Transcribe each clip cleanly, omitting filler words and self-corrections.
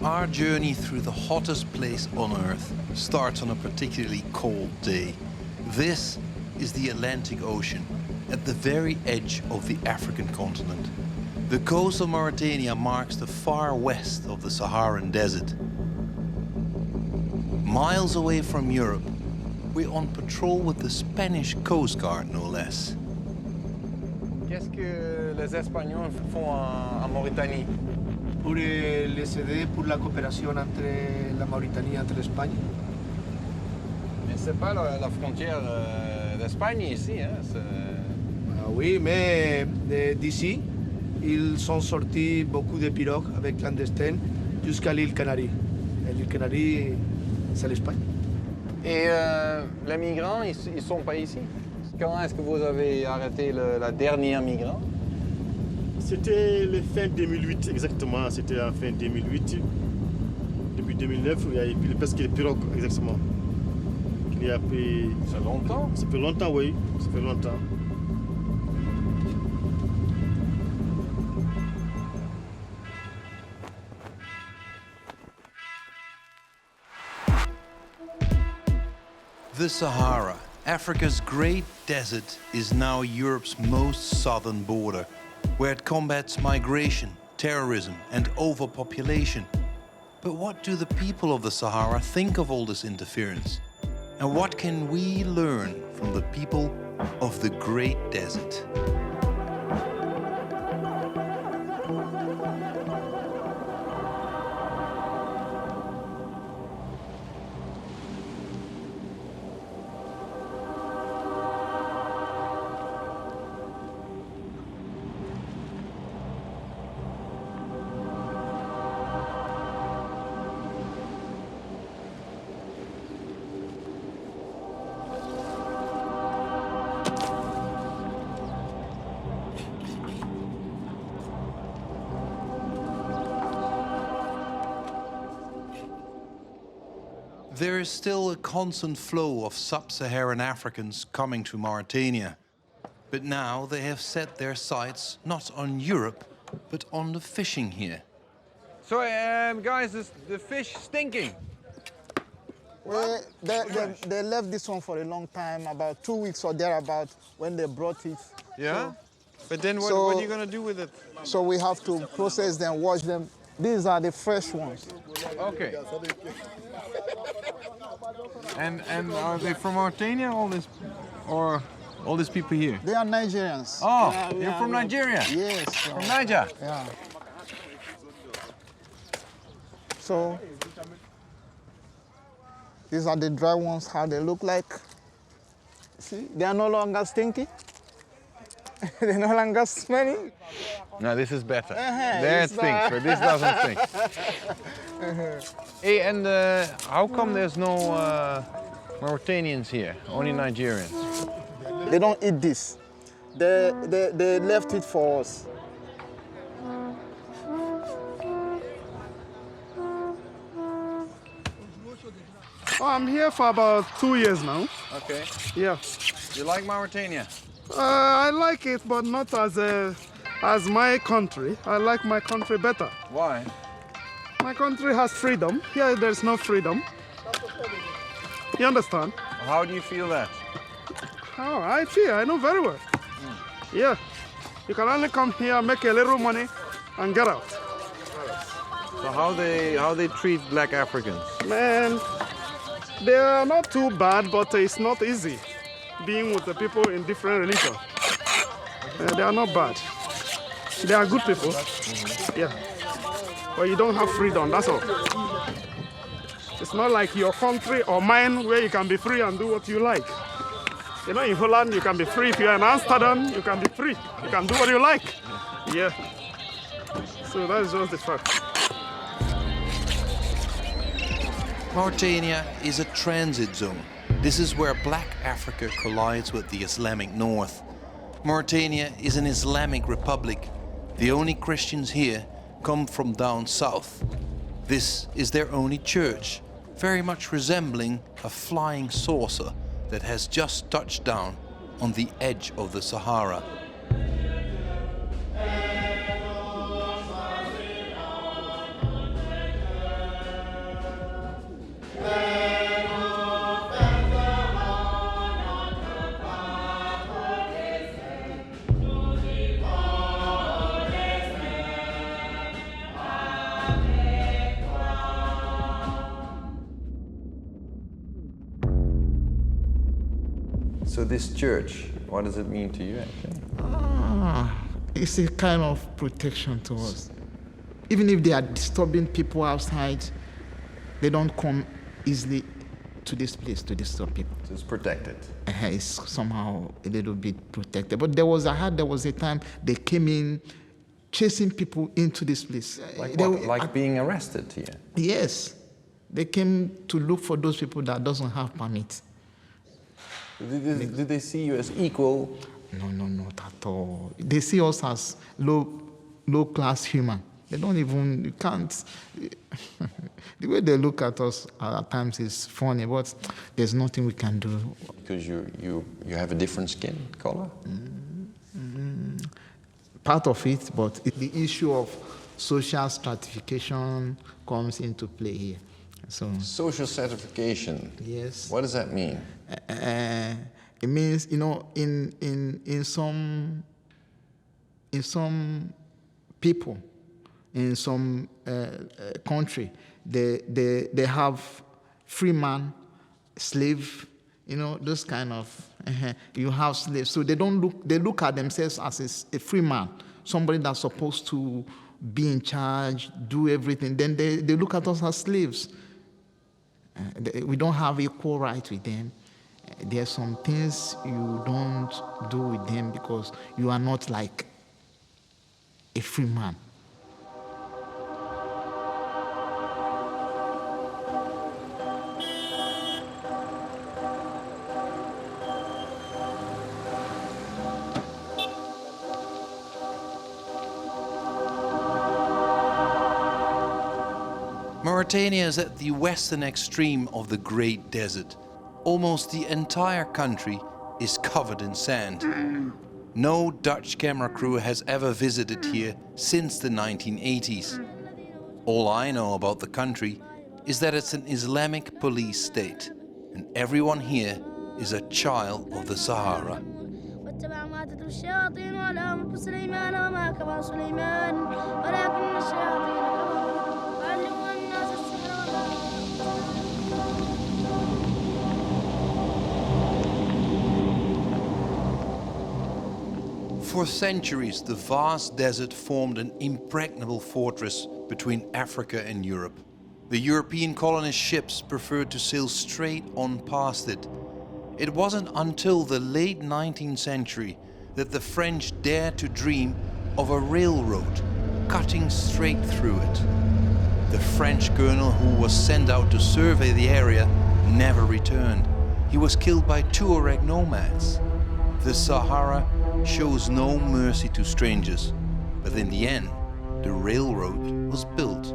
Our journey through the hottest place on Earth starts on a particularly cold day. This is the Atlantic Ocean, at the very edge of the African continent. The coast of Mauritania marks the far west of the Saharan desert. Miles away from Europe, we're on patrol with the Spanish Coast Guard, no less. Qu'est-ce que les Espagnols font en Mauritanie? Pour les aider pour la coopération entre la Mauritanie et l'Espagne. Mais c'est pas la frontière d'Espagne ici, hein? Ah oui, mais d'ici, ils sont sortis beaucoup de pirogues avec clandestins jusqu'à l'île Canaries. Et l'île Canaries, c'est l'Espagne. Et les migrants, ils sont pas ici? Quand est-ce que vous avez arrêté la dernière migrant? C'était le fin 2008, exactement. C'était en fin 2008. Depuis 2009, il y a eu presque les pirogues, exactement. Il y a pris... C'est longtemps? Ça fait longtemps, oui. Ça fait longtemps. The Sahara, Africa's great desert, is now Europe's most southern border, where it combats migration, terrorism, and overpopulation. But what do the people of the Sahara think of all this interference? And what can we learn from the people of the Great Desert? There is still a constant flow of sub-Saharan Africans coming to Mauritania. But now they have set their sights not on Europe, but on the fishing here. So, guys, is the fish stinking? Well, they left this one for a long time, about 2 weeks or thereabout, when they brought it. Yeah? But then what are you going to do with it? So we have to process them, wash them. These are the fresh ones. Okay. And are they from Mauritania, all these people here? They are Nigerians. Oh, Yeah, you're from Nigeria? Yes. From Niger? Yeah. So, these are the dry ones, how they look like. See, they are no longer stinky. They're no longer smelly. No, this is better. Uh-huh, There it it's stinks, but this doesn't stink. Hey, and how come there's no Mauritanians here, only Nigerians? They don't eat this. They left it for us. Oh, I'm here for about 2 years now. Okay. Yeah. You like Mauritania? I like it, but not as my country. I like my country better. Why? My country has freedom. Here, there's no freedom. You understand? How do you feel that? Oh, I know very well. Yeah. You can only come here, make a little money, and get out. So how they treat black Africans? Man, they are not too bad, but it's not easy being with the people in different religions. They are not bad. They are good people. Yeah. But you don't have freedom, that's all. It's not like your country or mine where you can be free and do what you like. You know, in Holland, you can be free. If you're in Amsterdam, you can be free. You can do what you like. Yeah. So that's just the fact. Mauritania is a transit zone. This is where Black Africa collides with the Islamic North. Mauritania is an Islamic republic. The only Christians here come from down south. This is their only church, very much resembling a flying saucer that has just touched down on the edge of the Sahara. So this church, what does it mean to you actually? It's a kind of protection to us. Even if they are disturbing people outside, they don't come easily to this place to disturb people. So it's protected. It's somehow a little bit protected. But there was a time they came in chasing people into this place. Like being arrested here? Yes. They came to look for those people that doesn't have permit. Do they see you as equal? No, not at all. They see us as low class human. They don't even, you can't, the way they look at us at times is funny, but there's nothing we can do. Because you have a different skin color? Part of it, but the issue of social stratification comes into play here. So Social stratification? Yes. What does that mean? It means, in some people, in some country, they have free man, slave, those kind of, you have slaves. So they look at themselves as a free man, somebody that's supposed to be in charge, do everything. Then they look at us as slaves. We don't have equal rights with them. There are some things you don't do with them because you are not like a free man. Mauritania is at the western extreme of the Great Desert. Almost the entire country is covered in sand. No Dutch camera crew has ever visited here since the 1980s. All I know about the country is that it's an Islamic police state, and everyone here is a child of the Sahara. For centuries, the vast desert formed an impregnable fortress between Africa and Europe. The European colonist ships preferred to sail straight on past it. It wasn't until the late 19th century that the French dared to dream of a railroad cutting straight through it. The French colonel who was sent out to survey the area never returned. He was killed by Tuareg nomads. The Sahara shows no mercy to strangers, but in the end, the railroad was built.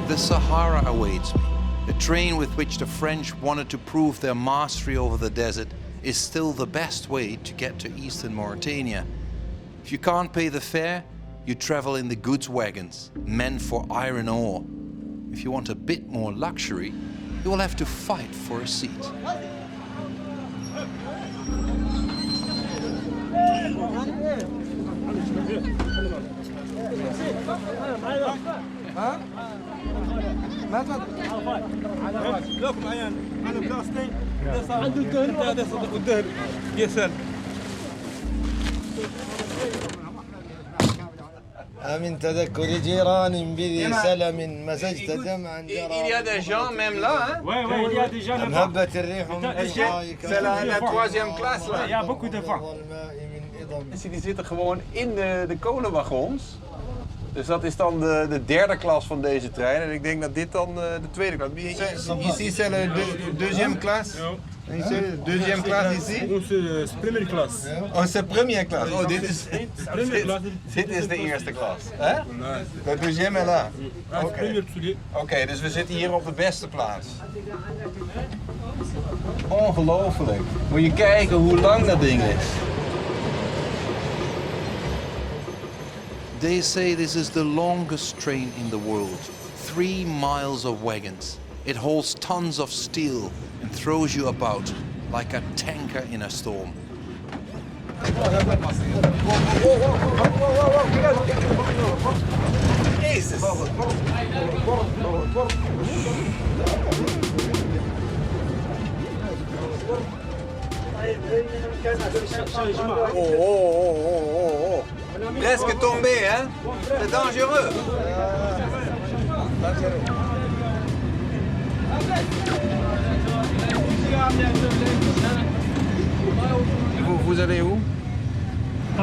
The Sahara awaits me. The train with which the French wanted to prove their mastery over the desert is still the best way to get to eastern Mauritania. If you can't pay the fare, you travel in the goods wagons, meant for iron ore. If you want a bit more luxury, you will have to fight for a seat. من تذكر جيران بذي سلم مزجت دمعا جرى. Il y a des gens même là, hein? Oui, il y a des gens là-bas. مهبت الريح من أشعاعك. C'est la troisième classe là. Il y a beaucoup de vent. Die zitten gewoon in de kolenwagons. Dus dat is dan de derde klas van deze trein. En ik denk dat dit dan de tweede klas is. Ici c'est la deuxième classe? Deuxième classe ici? C'est première classe. Oh, c'est première classe. Oh, dit is de eerste klas. Hè? De deuxième is là. Oké, Oké, dus we zitten hier op de beste plaats. Ongelooflijk. Moet je kijken hoe lang dat ding is. They say this is the longest train in the world. 3 miles of wagons. It holds tons of steel and throws you about like a tanker in a storm. Jezus. Oh. Presque tombé, hein? C'est dangereux. Vous allez où?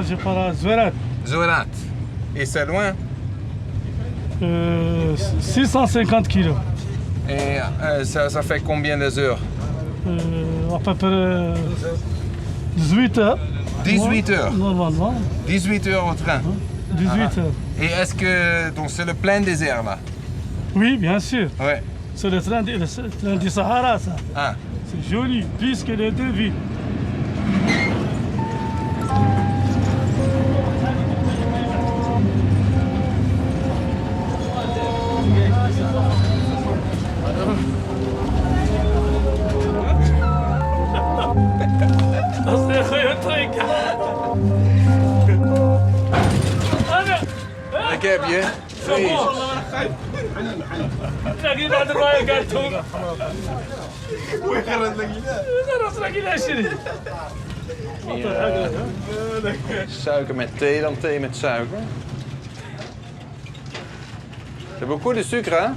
Je pars à Zverat. Zorat. Et c'est loin? 650 kilos. Et ça fait combien d'heures? À peu près 18 heures. 18 heures. Normalement. 18 heures au train. 18 heures. Et est-ce que donc c'est le plein désert là? Oui, bien sûr. Ouais. C'est le train du Sahara, ça. Ah. C'est joli, plus que les deux villes. Ik heb je. Suiker met thee, dan thee met suiker. C'est beaucoup de sucre, hein?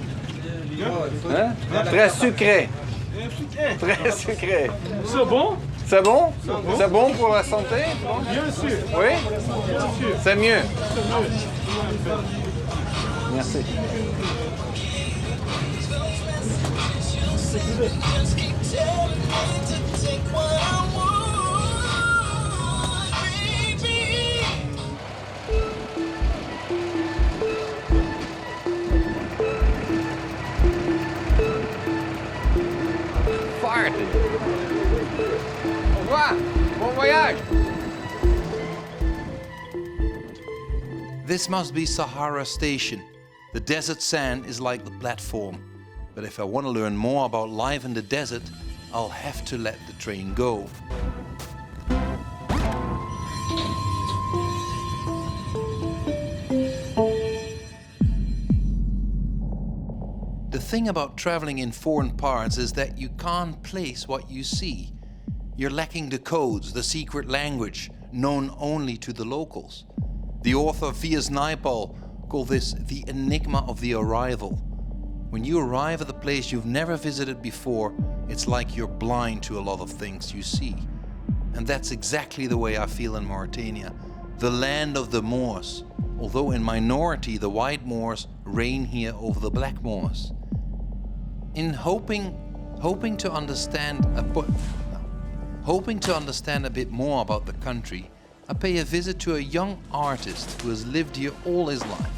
Très sucré. Très sucré. C'est bon? C'est bon? C'est bon pour la santé? Bien sûr. Oui? Bien sûr. C'est mieux. Merci. Party. Au revoir. Bon voyage. This must be Sahara Station. The desert sand is like the platform. But if I want to learn more about life in the desert, I'll have to let the train go. The thing about traveling in foreign parts is that you can't place what you see. You're lacking the codes, the secret language, known only to the locals. The author V.S. Naipaul called this the enigma of the arrival. When you arrive at a place you've never visited before, it's like you're blind to a lot of things you see. And that's exactly the way I feel in Mauritania, the land of the Moors. Although in minority, the white Moors reign here over the black Moors. In hoping to understand a bit more about the country, I pay a visit to a young artist who has lived here all his life.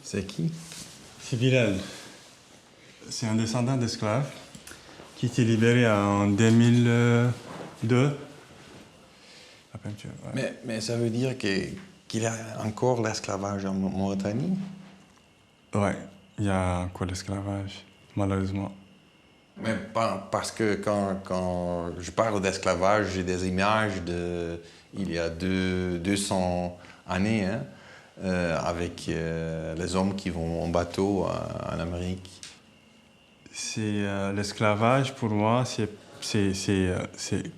C'est qui? C'est Bilal. C'est un descendant d'esclaves qui était libéré en 2002. La peinture, ouais. Mais ça veut dire qu'il y a encore l'esclavage en Mauritanie? Ouais, il y a encore l'esclavage, malheureusement. Mais parce que quand je parle d'esclavage, j'ai des images il y a 200 années, hein, avec les hommes qui vont en bateau en Amérique. C'est l'esclavage pour moi, c'est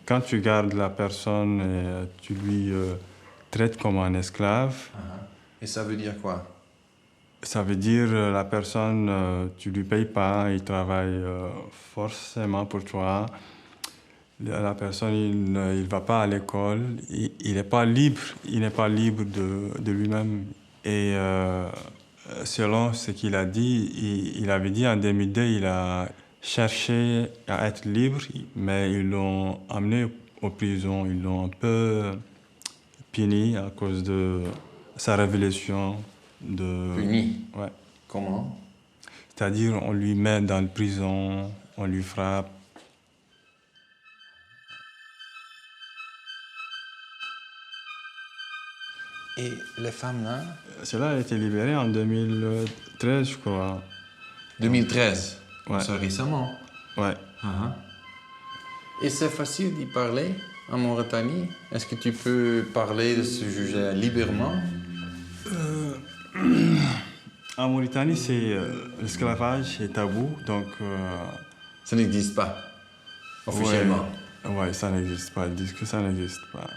quand tu gardes la personne et tu lui traites comme un esclave. Et ça veut dire quoi? Ça veut dire la personne, tu lui payes pas, il travaille forcément pour toi. La personne, il ne va pas à l'école, il n'est pas libre, de lui-même. Et selon ce qu'il a dit, il avait dit en 2002, il a cherché à être libre, mais ils l'ont amené aux prisons, ils l'ont un peu puni à cause de sa révélation. Puni? Ouais. Comment? C'est-à-dire, on lui met dans la prison, on lui frappe. Et les femmes là? Celle-là a été libérée en 2013, je crois. 2013? Ouais. C'est récemment? Ouais. Et c'est facile d'y parler en Mauritanie? Est-ce que tu peux parler de ce sujet librement? En Mauritanie, l'esclavage est tabou, donc... Ça n'existe pas, officiellement. Ouais, ça n'existe pas. Ils disent que ça n'existe pas.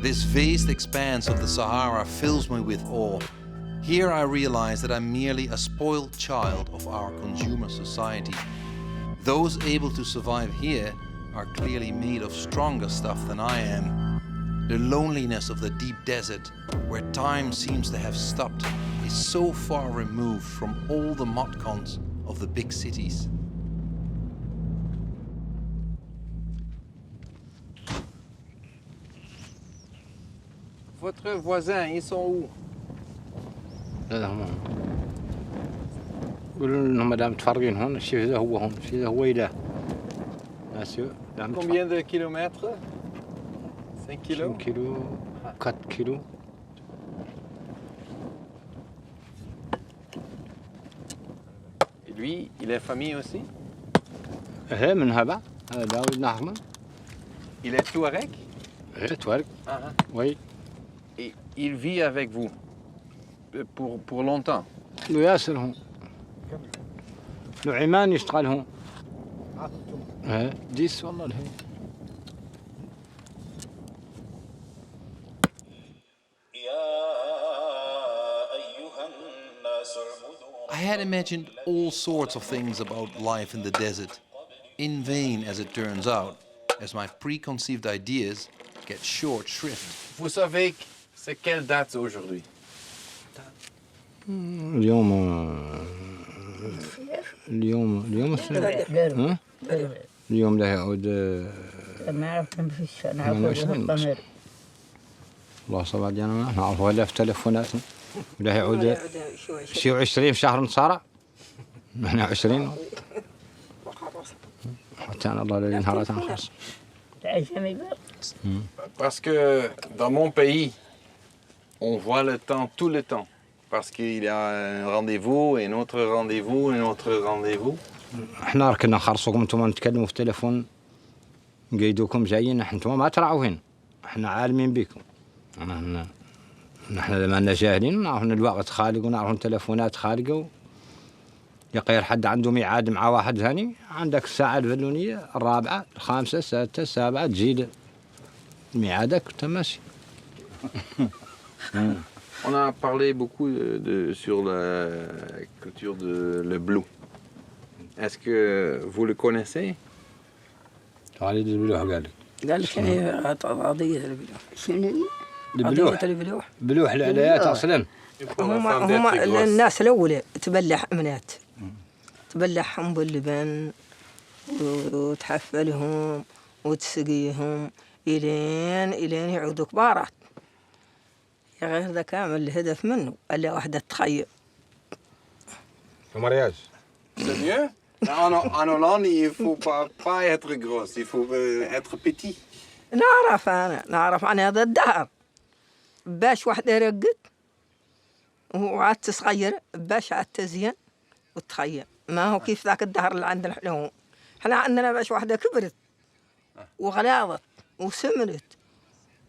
This vast expanse of the Sahara fills me with awe. Here I realize that I'm merely a spoiled child of our consumer society. Those able to survive here are clearly made of stronger stuff than I am. The loneliness of the deep desert, where time seems to have stopped, is so far removed from all the mudcons of the big cities. Votre voisin, ils sont où? هذا هم يقولوا لهم مدام متفرقين هون الشيء هذا هو هون الشيء هذا هو إله Combien de kilomètres? 5 kilos? 5 kilos 4 kilos Et lui, il est famille aussi? هي من هذا داود أحمد Il est Touareg? توارق وي Et il vit avec vous pour longtemps? له ياسر هون له عمان يشتغل هون ديس والله الهي I had imagined all sorts of things about life in the desert. In vain, as it turns out, as my preconceived ideas get short shrift. Vous savez, c'est quelle date aujourd'hui? اليوم السنة اليوم ده يعود ما عرفت نمشي 28 نعرف الله صبر جانا نعرف ولا في تلفوناتنا وده يعود شيء 20 شهر نصارى احنا 20 حتى أنا الله الذي نهارات خاص Parce que dans mon pays, on voit le temps tout le temps. Parce qu'il y a un rendez-vous, un autre rendez-vous, un autre rendez-vous. احنا ركنا نخرصوكم انتم نتكلموا في التليفون نقيدوكم جايين انتم ما تراعوا هنا احنا عالمين بكم نحن لما لنا جاهلين نعرف ان الوقت خالق ونعرف ان التليفونات خالقه يقير حد عنده ميعاد مع واحد ثاني عندك الساعه الفلانيه الرابعه الخامسه السادسه السابعه تجي ميعادك وانت ماشي. On a parlé beaucoup sur la culture de le blou. Est-ce que vous le connaissez? خالد البلوح قال لك. قال لك هي قضية البلوح. شنو هي؟ البلوح قضية البلوح. بلوح العلايات اصلا. هم الناس الأولى تبلح أمنات. تبلحهم باللبن وتحفلهم وتسقيهم إلين يعودوا كبارات. غير ذا كامل الهدف منه الا واحده تخيل. mariage. C'est mieux? En Hollande, il ne faut pas être gros, il faut être petit. نعرف أنا هذا الدهر باش واحدة رقت وعاد تصغير باش عاد تزين وتخيل ما هو كيف ذاك الدهر اللي عندنا الحين. احنا عندنا باش واحدة كبرت وغلاظت وسمنت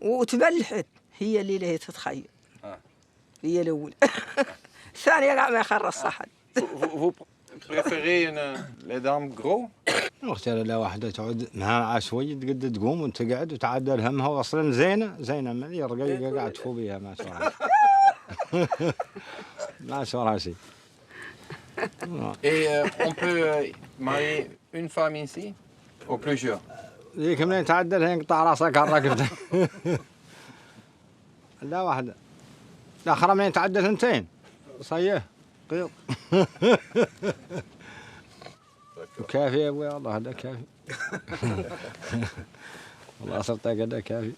وتبلحت هي اللي تتخيل هي الأولى. الثانية قاع ما يخرص صحن. Vous préférez les dames gros? اختار لا واحدة تعود نهار شوي تقد تقوم وانت قاعد وتعدل همها واصلا زينة ما يرقى قاعد تفو بيها ما شاء الله. ما شاء الله شيء. Et on peut marier une femme ici ou plusieurs? ذيك منين تعدل ينقطع راسك الركبة. لا واحدة. الآخر منين تعدل ثنتين. صيه قيض. كافي يا ابوي والله هذا كافي. والله صرت هذا كافي.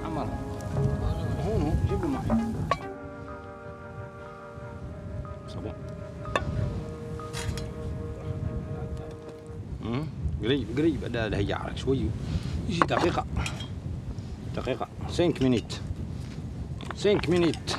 عمرها هون جيبوا معي صباح قريب لا هي على شوي يجي دقيقة 5 minutes 5 minutes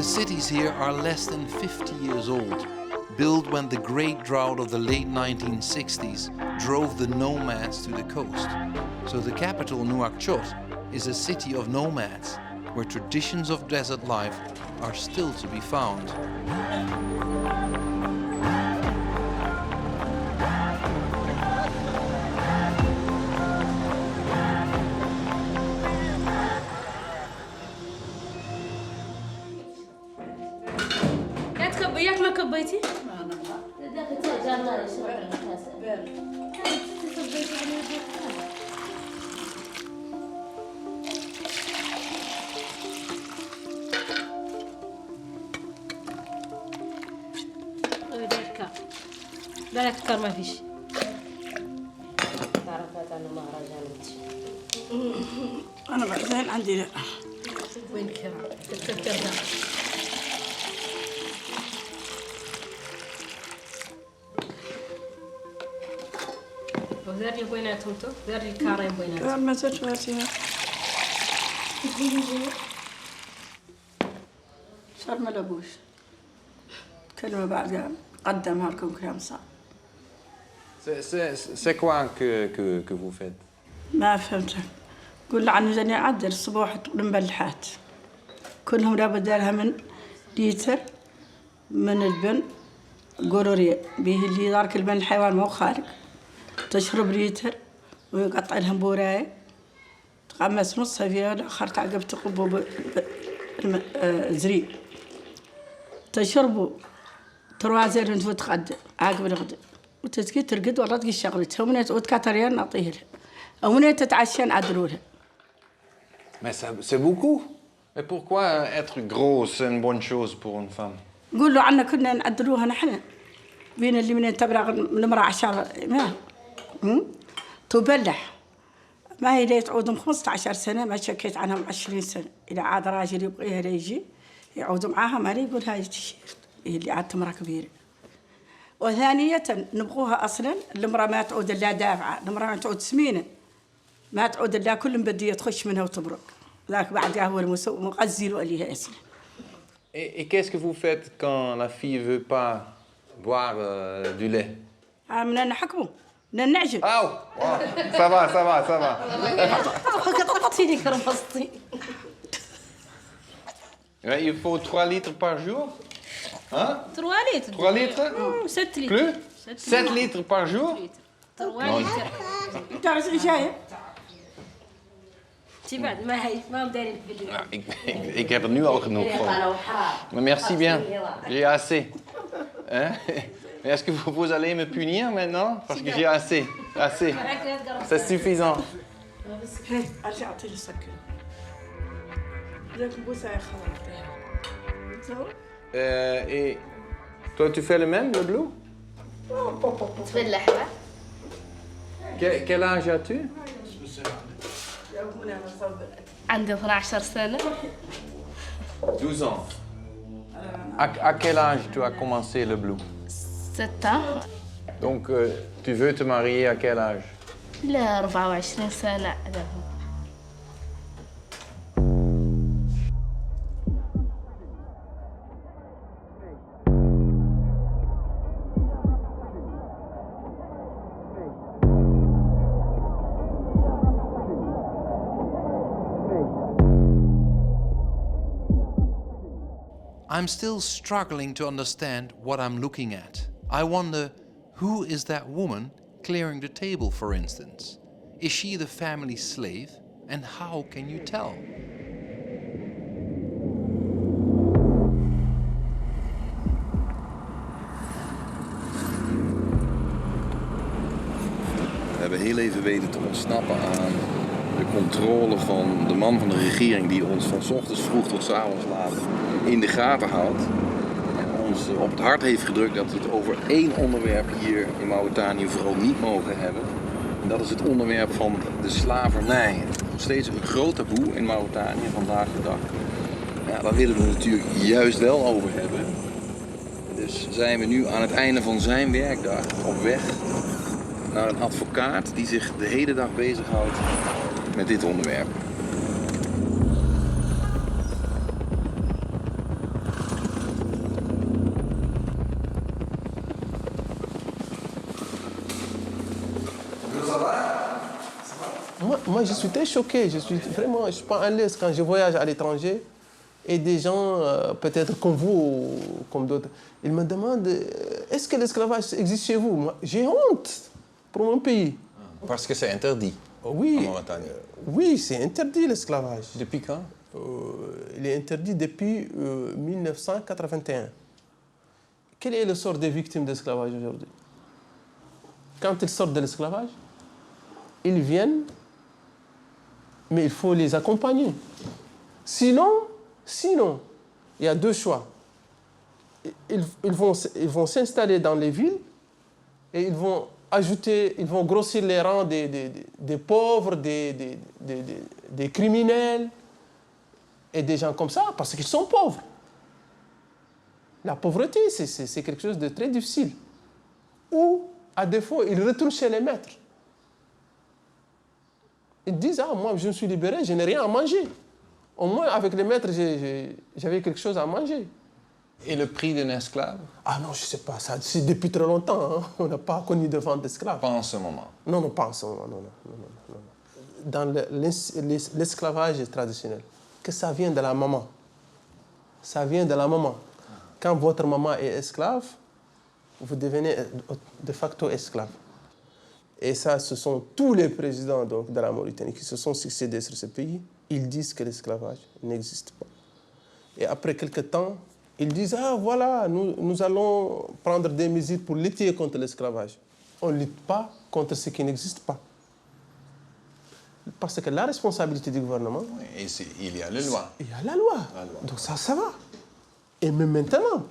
The cities here are less than 50 years old, built when the great drought of the late 1960s drove the nomads to the coast. So the capital, Nouakchott, is a city of nomads, where traditions of desert life are still to be found. كبيات ما كبيتي؟ بالك كار ما فيش. تعرفت أنا مهرجان أنا بعدين عندي لا. وين كار؟ تذكر ده. ذاري بيناتهم تو ذاري الكارين بيناتهم ما تشوفيها صار ما لبوش كلمة بعد قدمها لكم كلام صعب. C'est quoi que vous faites? ما فهمتك. قول عنه زني عدل الصباح المبلحات كلهم لابد لها من ليتر من البن قرورية به اللي دارك البن الحيوان مو خارج تشرب ليتر ويقطع لهم بوراية تقمس نصها فيها الآخر تعقب تقبوا زريب تشربوا تروازير انت وتقد عقب الغد وتسكي ترقد والله تقي شغلتها ومنيت وتكاتريان نعطيه لها أو منيت تتعشى نعدلوا لها. Mais c'est beaucoup. Mais pourquoi être gros c'est une bonne chose pour une femme? قول له عنا كنا نعدلوها نحن بين اللي من تبرع المرأة 10 ما تبلح ما هي لي تعودهم 15 سنة ما شكيت عنهم 20 سنة إذا عاد راجل يبغيها يجي يعودوا معاها ما يقول هاي تشيرت هي اللي عاد مرأة كبيرة. وثانية نبغوها أصلا المرأة ما تعود إلا دافعة المرأة ما تعود سمينة ما تعود إلا كل بدية تخش منها وتبرق ذاك بعد هو المغزل عليها أصلا. Et qu'est-ce que vous faites quand la fille ne veut pas boire du lait? بدنا نحكموا بدنا نعجب. Ça va. Il faut 3 litres par jour? Hein? 3 litres. 3 litres? 7 litres. Plus? 7 litres par jour? 3 litres. تعرف إيش جاية؟ تبعد ما هي ما مدارين Ik heb er nu al genoeg van. Maar merci bien. J'ai assez. Hein? Est-ce que vous allez me punir maintenant? Parce que j'ai assez. C'est suffisant. هي ارجع اعطيه السكر لكن بوسه يا خالتي Et toi, tu fais le même, le blue? تفلح بقى. Quel âge as-tu? عندي 12 سنة. 12 ans. À quel âge tu as commencé le blue? 6 ans. Donc, tu veux te marier à quel âge? لا 24 سنة. I'm still struggling to understand what I'm looking at. I wonder, who is that woman clearing the table, for instance? Is she the family slave? And how can you tell? We hebben heel even weten te ontsnappen aan de controle van de man van de regering die ons van 's ochtends vroeg tot 's avonds laat in de gaten houdt. En ons op het hart heeft gedrukt dat we het over één onderwerp hier in Mauritanië vooral niet mogen hebben. En dat is het onderwerp van de slavernij. Nog steeds een groot taboe in Mauritanië vandaag de dag. Ja, daar willen we het natuurlijk juist wel over hebben. Dus zijn we nu aan het einde van zijn werkdag op weg naar een advocaat die zich de hele dag bezighoudt met dit onderwerp. Moi, je suis très choqué. Je suis pas à l'aise quand je voyage à l'étranger et des gens, peut-être comme vous ou comme d'autres, ils me demandent est-ce que l'esclavage existe chez vous? J'ai honte pour mon pays. Parce que c'est interdit. Oui, en Mauritanie. Oui, c'est interdit l'esclavage. Depuis quand? Il est interdit depuis 1981. Quel est le sort des victimes d'esclavage aujourd'hui? Quand ils sortent de l'esclavage, ils viennent, mais il faut les accompagner. Sinon, il y a deux choix. Ils vont s'installer dans les villes et ils vont grossir les rangs des pauvres, des criminels et des gens comme ça, parce qu'ils sont pauvres. La pauvreté, c'est quelque chose de très difficile. Ou, à défaut, ils retournent chez les maîtres. Ils disent, ah, moi, je me suis libéré, je n'ai rien à manger. Au moins, avec les maîtres, j'avais quelque chose à manger. Et le prix d'un esclave? Ah non, je ne sais pas. Ça, c'est depuis très longtemps. Hein. On n'a pas connu de vente d'esclaves. Pas en ce moment? Non, pas en ce moment. Non. Dans l'esclavage traditionnel, que ça vient de la maman. Ça vient de la maman. Quand votre maman est esclave, vous devenez de facto esclave. Et ça, ce sont tous les présidents de la Mauritanie qui se sont succédés sur ce pays. Ils disent que l'esclavage n'existe pas. Et après quelques temps, ils disent, ah voilà, nous allons prendre des mesures pour lutter contre l'esclavage. On ne lutte pas contre ce qui n'existe pas. Parce que la responsabilité du gouvernement... Et il y a la loi. Il y a la loi. Donc ça va. Et même maintenant,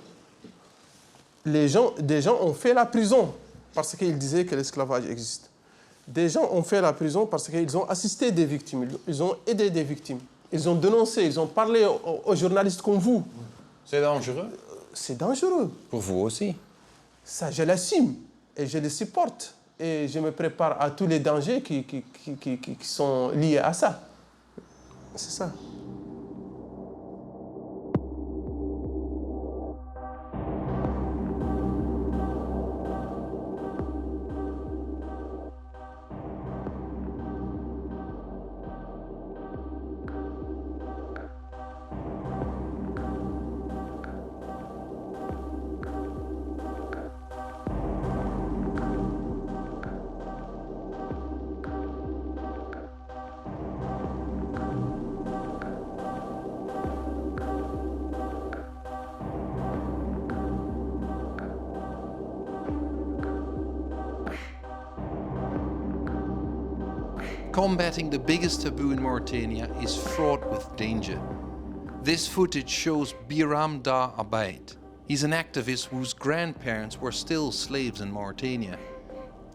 des gens ont fait la prison parce qu'ils disaient que l'esclavage existe. Des gens ont fait la prison parce qu'ils ont assisté des victimes, ils ont aidé des victimes. Ils ont dénoncé, ils ont parlé aux journalistes comme vous. C'est dangereux? C'est dangereux. Pour vous aussi? Ça, je l'assume et je le supporte. Et je me prépare à tous les dangers qui sont liés à ça. C'est ça. Combating the biggest taboo in Mauritania is fraught with danger. This footage shows Biram Da Abaid. He's an activist whose grandparents were still slaves in Mauritania.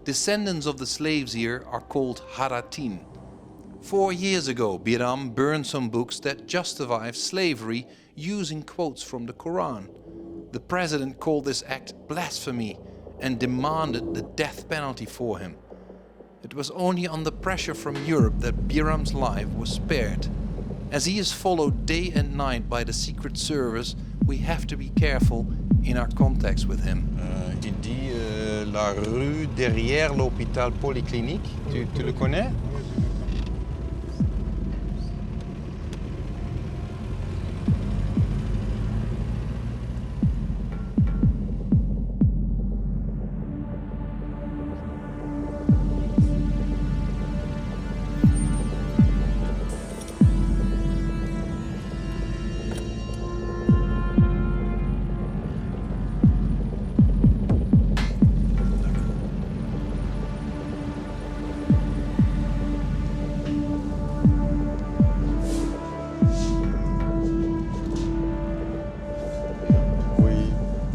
Descendants of the slaves here are called Haratin. 4 years ago, Biram burned some books that justify slavery using quotes from the Quran. The president called this act blasphemy and demanded the death penalty for him. It was only under pressure from Europe that Biram's life was spared. As he is followed day and night by the Secret Service, we have to be careful in our contacts with him. Il dit la rue derrière l'hôpital polyclinique. Tu le connais?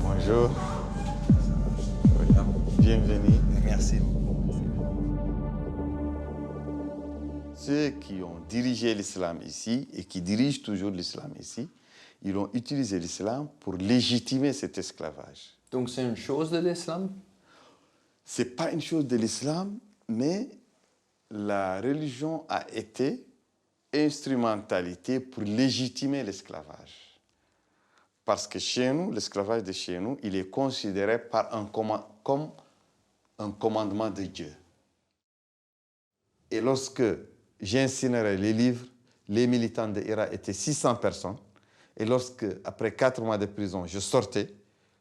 Bonjour. Bienvenue. Merci. Ceux qui ont dirigé l'islam ici et qui dirigent toujours l'islam ici, ils ont utilisé l'islam pour légitimer cet esclavage. Donc c'est une chose de l'islam? Ce n'est pas une chose de l'islam, mais la religion a été instrumentalité pour légitimer l'esclavage. Parce que chez nous, l'esclavage de chez nous, il est considéré comme un commandement de Dieu. Et lorsque j'incinérais les livres, les militants de Hira étaient 600 personnes. Et lorsque, après 4 mois de prison, je sortais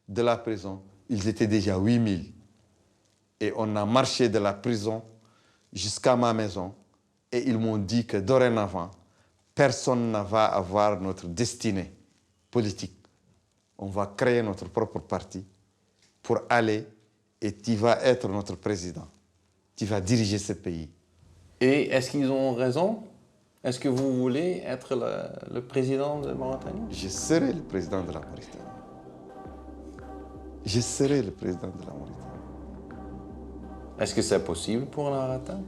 de la prison, ils étaient déjà 8000. Et on a marché de la prison jusqu'à ma maison. Et ils m'ont dit que dorénavant, personne ne va avoir notre destinée politique. On va créer notre propre parti pour aller et tu vas être notre président. Tu vas diriger ce pays. Et est-ce qu'ils ont raison? Est-ce que vous voulez être le président de Mauritanie? Je serai le président de la Mauritanie. Je serai le président de la Mauritanie. Est-ce que c'est possible pour un Haratin?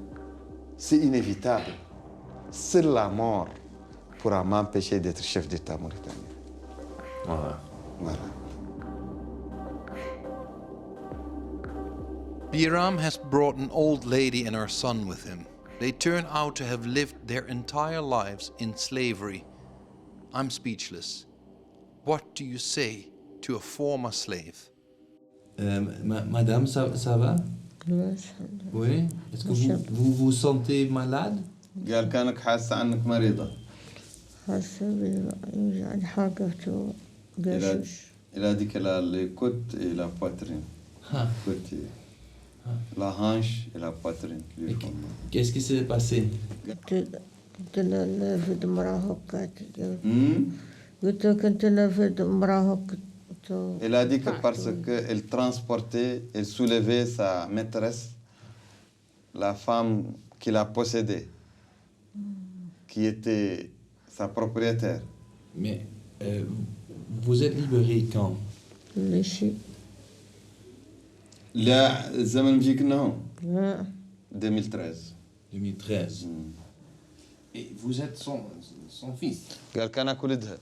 C'est inévitable. Seule la mort pourra m'empêcher d'être chef d'État mauritanien. Voilà. Voilà. Biram has brought an old lady and her son with him. They turn out to have lived their entire lives in slavery. I'm speechless. What do you say to a former slave? Madame, ça va? Oui. Est-ce que vous vous sentez malade? قال كانك حاسة أنك مريضة. حاسة يوجعني حاجته قشش. Il a dit qu'elle a les côtes et la poitrine. Côté. La hanche et la poitrine. Qu'est-ce qui s'est passé? كنت نافد مراه هكا. قلت كنت نافد مراه هكا. Elle a dit que parce qu'elle transportait, elle soulevait sa maîtresse, la femme qui l'a possédée, qui était sa propriétaire. Mais vous êtes libéré quand? لا الزمن بيجيك نو 2013. 2013. Et vous êtes son fils? قال كان أكلدها.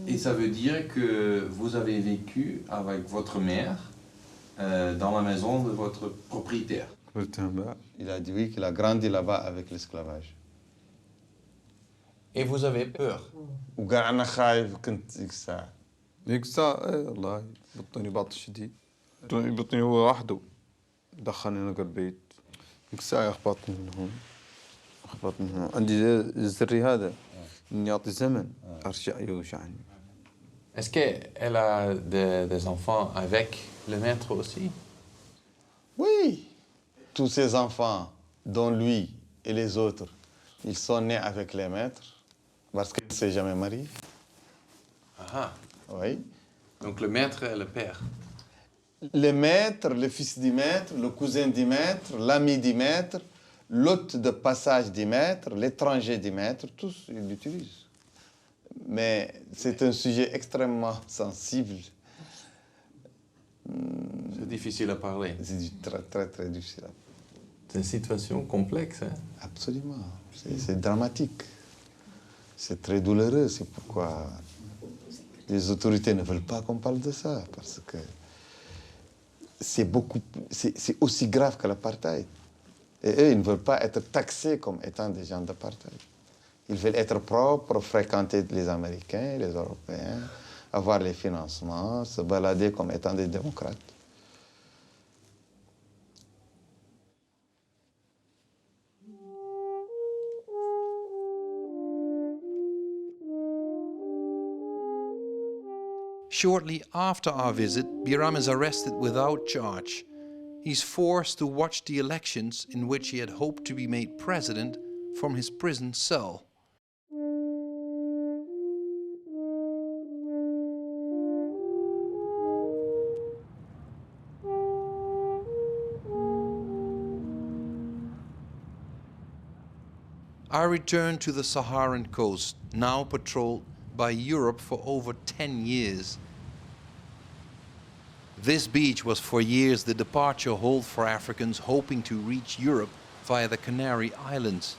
Et ça veut dire que vous avez vécu avec votre mère dans la maison de votre propriétaire. Il a dit oui, qu'il a grandi là-bas avec l'esclavage. Et vous avez peur? وقال أنا خايف كنت ذيك الساعة. ذيك الساعة إيه والله بطني باطل شديد. بطني هو وحده دخلني أنا البيت. ذيك الساعة أخبطني من هون. أخبطني من هون. عندي الزري هذا إني أعطي زمن أرجع يوجعني. Est-ce qu'elle a des enfants avec le maître aussi? Oui. Tous ces enfants, dont lui et les autres, ils sont nés avec les maîtres parce qu'ils ne s'est jamais marié. Ah. Oui. Donc le maître et le père. Le maître, le fils du maître, le cousin du maître, l'ami du maître, l'hôte de passage du maître, l'étranger du maître, tous ils l'utilisent. Mais c'est un sujet extrêmement sensible. C'est difficile à parler. C'est très, très, très difficile à parler. C'est une situation complexe. Hein? Absolument. C'est dramatique. C'est très douloureux. C'est pourquoi les autorités ne veulent pas qu'on parle de ça. Parce que c'est aussi grave que l'apartheid. Et eux, ils ne veulent pas être taxés comme étant des gens d'apartheid. Ils veulent être propres, fréquenter les Américains, les Européens, avoir les financements, se balader comme étant des démocrates. Shortly after our visit, Biram is arrested without charge. He's forced to watch the elections in which he had hoped to be made president from his prison cell. I returned to the Saharan coast, now patrolled by Europe for over 10 years. This beach was for years the departure hold for Africans hoping to reach Europe via the Canary Islands.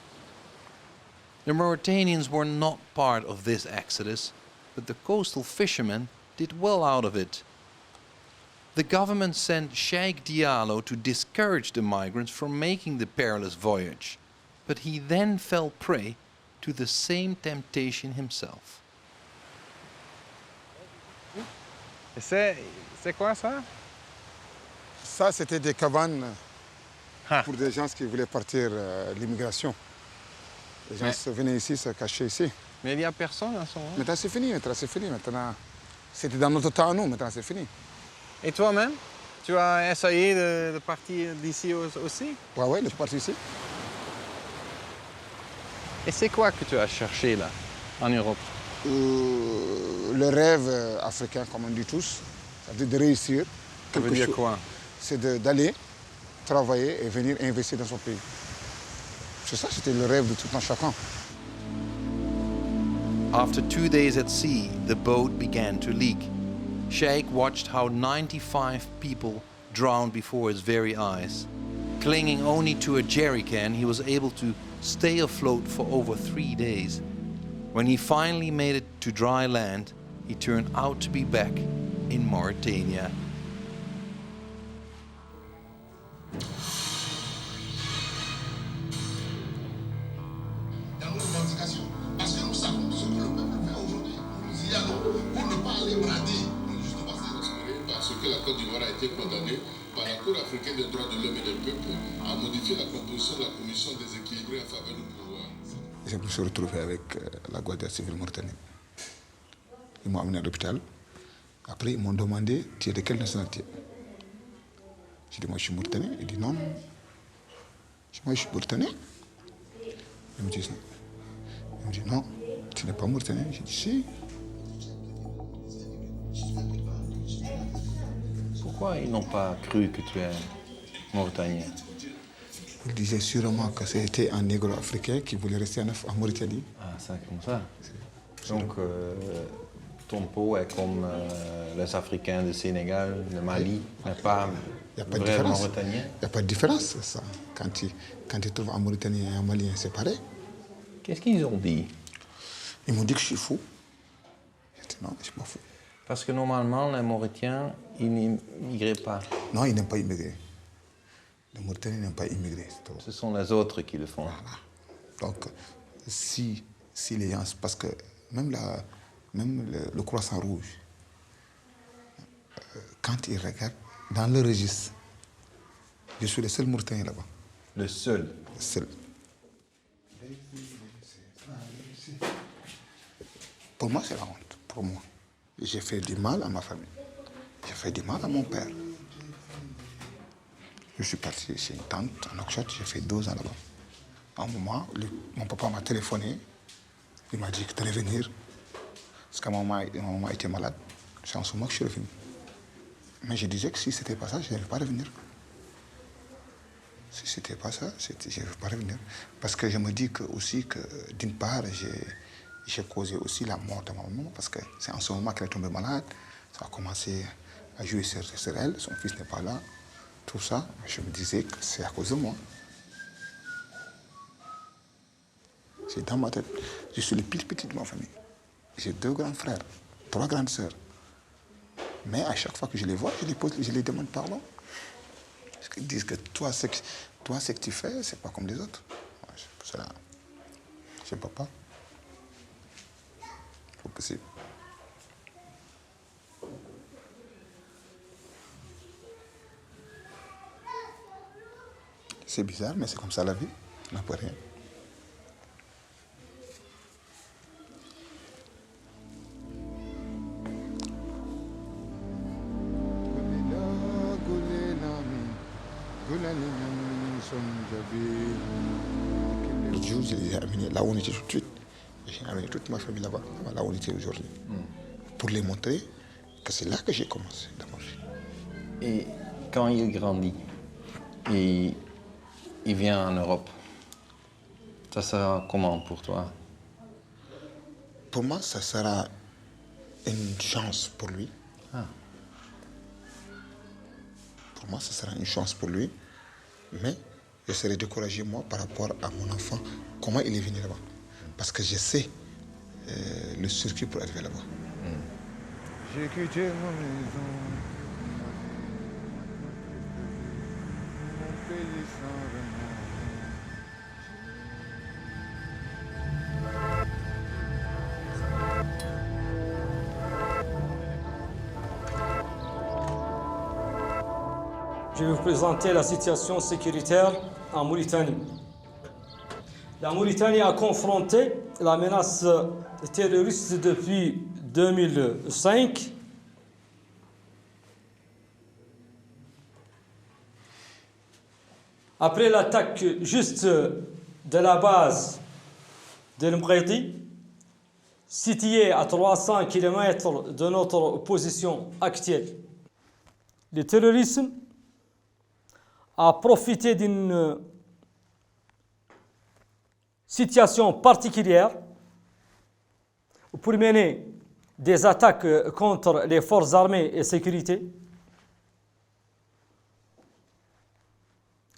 The Mauritanians were not part of this exodus, but the coastal fishermen did well out of it. The government sent Sheikh Diallo to discourage the migrants from making the perilous voyage, but he then fell prey to the same temptation himself. C'est quoi ça? Ça, c'était des cabanes pour des gens qui voulaient partir l'immigration. Les gens venaient ici, se cachaient ici. Mais il n'y a personne en ce moment. Maintenant, c'est fini. Maintenant, c'était dans notre temps à nous. Maintenant, c'est fini. Et toi-même, tu as essayé de partir d'ici aussi? Oui, de partir ici. Et c'est quoi que tu as cherché là, en Europe? Le rêve africain, comme on dit tous, c'est de réussir. Ça veut dire quoi? C'est d'aller travailler et venir investir dans son pays. C'est ça, c'était le rêve de tout un chacun. After 2 days at sea, the boat began to leak. Sheikh watched how 95 people drowned before his very eyes. Clinging only to a jerry can, he was able to stay afloat for over 3 days. When he finally made it to dry land, he turned out to be back in Mauritania. Parce que nous savons ce que le peuple fait aujourd'hui. Nous y allons pour ne pas aller brader. Justement, c'est inspiré parce que la Côte d'Ivoire a été condamnée par la Cour africaine des droits de l'homme et des peuples à modifier la composition de la commission déséquilibrée en faveur du pouvoir. Je me suis retrouvé avec la Guardia civile mauritanienne. Ils m'ont amené à l'hôpital. Après, ils m'ont demandé, tu es de quelle nationalité? J'ai dit, moi, je suis mauritanien. Il dit, non. Moi, je suis mauritanien. Il me dit, non, tu n'es pas mauritanien. J'ai dit, si. Pourquoi ils n'ont pas cru que tu es mauritanien? Il disait sûrement que c'était un négro africain qui voulait rester en Mauritanie. Ah, c'est comme ça. Donc, ton peau est comme les Africains du Sénégal, le Mali, n'est pas vrai mauritanien? Il n'y a pas de différence, ça. Quand tu trouves un Mauritanien et un Malien, c'est pareil. Qu'est-ce qu'ils ont dit? Ils m'ont dit que je suis fou. J'ai dit non, je ne suis pas fou. Parce que normalement, les Mauritiens, ils n'immigraient pas. Non, ils n'aiment pas immigrer. Les Mauritaniens n'aiment pas immigrer. Ce sont les autres qui le font. Voilà. Donc, si les gens... Parce que même le croissant rouge, quand ils regardent dans le registre, je suis le seul Mauritanien là-bas. Le seul? Le seul. Pour moi, c'est la honte. Pour moi. J'ai fait du mal à ma famille. J'ai fait du mal à mon père. Je suis parti chez une tante à Nouakchott, j'ai fait 12 ans là-bas. À un moment, mon papa m'a téléphoné. Il m'a dit que tu allais venir. Parce que ma maman était malade. C'est en ce moment que je suis revenu. Mais je disais que si c'était pas ça, je n'allais pas revenir. Si c'était pas ça, je ne veux pas revenir. Parce que je me dis que, aussi que, d'une part, j'ai causé aussi la mort de ma maman, parce que c'est en ce moment qu'elle est tombée malade. Ça a commencé à jouer sur elle, son fils n'est pas là. Tout ça, je me disais que c'est à cause de moi. C'est dans ma tête. Je suis le plus petit de ma famille. J'ai 2 grands frères, 3 grandes sœurs. Mais à chaque fois que je les vois, je les demande pardon. Parce qu'ils disent que toi, ce que tu fais, c'est pas comme les autres. C'est pour cela. Je ne peux pas. C'est pas possible. C'est bizarre, mais c'est comme ça la vie. On n'a pas rien. L'autre jour, je les ai amenés là où on était tout de suite. J'ai amené toute ma famille là-bas, là où on était aujourd'hui. Pour les montrer que c'est là que j'ai commencé d'abord. Et quand il grandit, et il vient en Europe, ça sera comment pour toi? Pour moi, ça sera une chance pour lui. Pour moi, ça sera une chance pour lui. Mais je serai découragé, moi, par rapport à mon enfant, comment il est venu là-bas. Parce que je sais le circuit pour arriver là-bas. J'ai quitté ma maison, mon pays sans remords. Je vais vous présenter la situation sécuritaire en Mauritanie. La Mauritanie a confronté la menace terroriste depuis 2005. Après l'attaque juste de la base de Mghedi, située à 300 km de notre position actuelle, le terrorisme a profité d'une situation particulière pour mener des attaques contre les forces armées et sécurité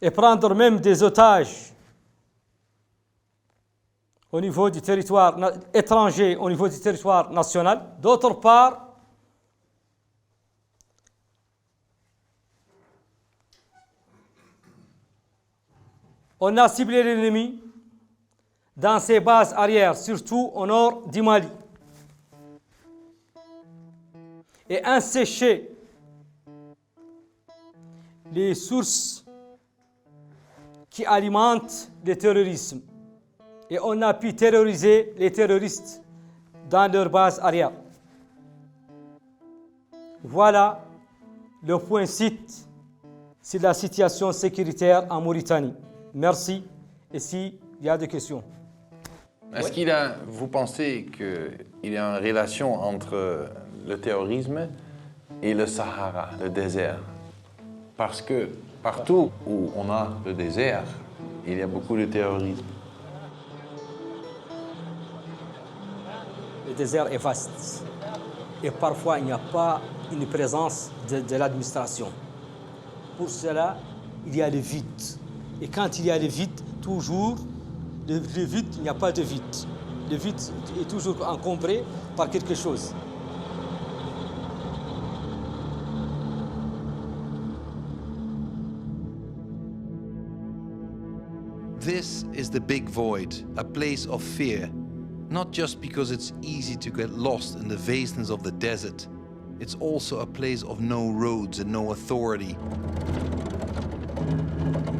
et prendre même des otages au niveau du territoire étranger, au niveau du territoire national. D'autre part, on a ciblé l'ennemi dans ses bases arrières, surtout au nord du Mali, et asséché les sources qui alimentent le terrorisme. Et on a pu terroriser les terroristes dans leur base arrière. Voilà le point site sur la situation sécuritaire en Mauritanie. Merci. Et s'il y a des questions. Est-ce vous pensez qu'il y a une relation entre le terrorisme et le Sahara, le désert? Parce que partout où on a le désert, il y a beaucoup de terrorisme. Le désert est vaste. Et parfois, il n'y a pas une présence de l'administration. Pour cela, il y a le vide. Et quand il y a le vide, toujours, le vide, il n'y a pas de vide. Le vide est toujours encombré par quelque chose. This is the big void, a place of fear, not just because it's easy to get lost in the vastness of the desert. It's also a place of no roads and no authority.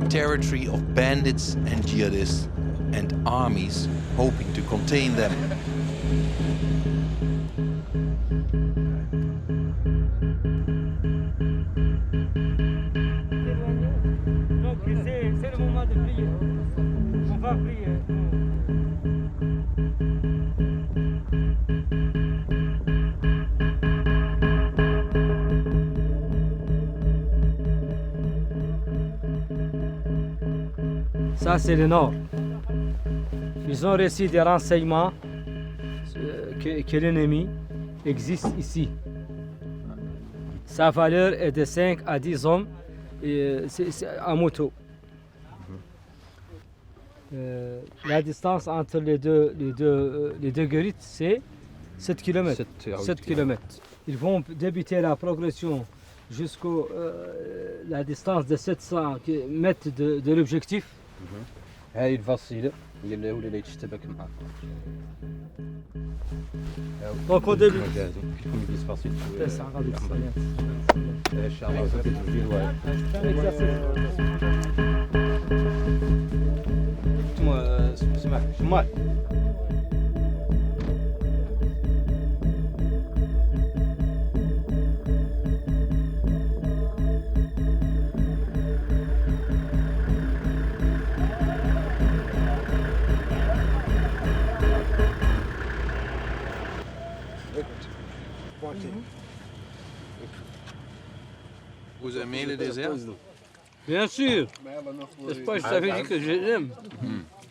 Territory of bandits and jihadists and armies hoping to contain them. Donc c'est le moment de prier. On va prier. Ça, c'est le nord. Ils ont reçu des renseignements que l'ennemi existe ici. Sa valeur est de 5 à 10 hommes c'est en moto. La distance entre les deux guérites, c'est 7 km. 7 km. Ils vont débuter la progression jusqu'à la distance de 700 mètres de l'objectif. هاي الفصيلة هي اللي يتشتبك معها. Donc au début. Vous aimez le désert? Bien sûr. N'est-ce pas, je t'avais dit que je l'aime.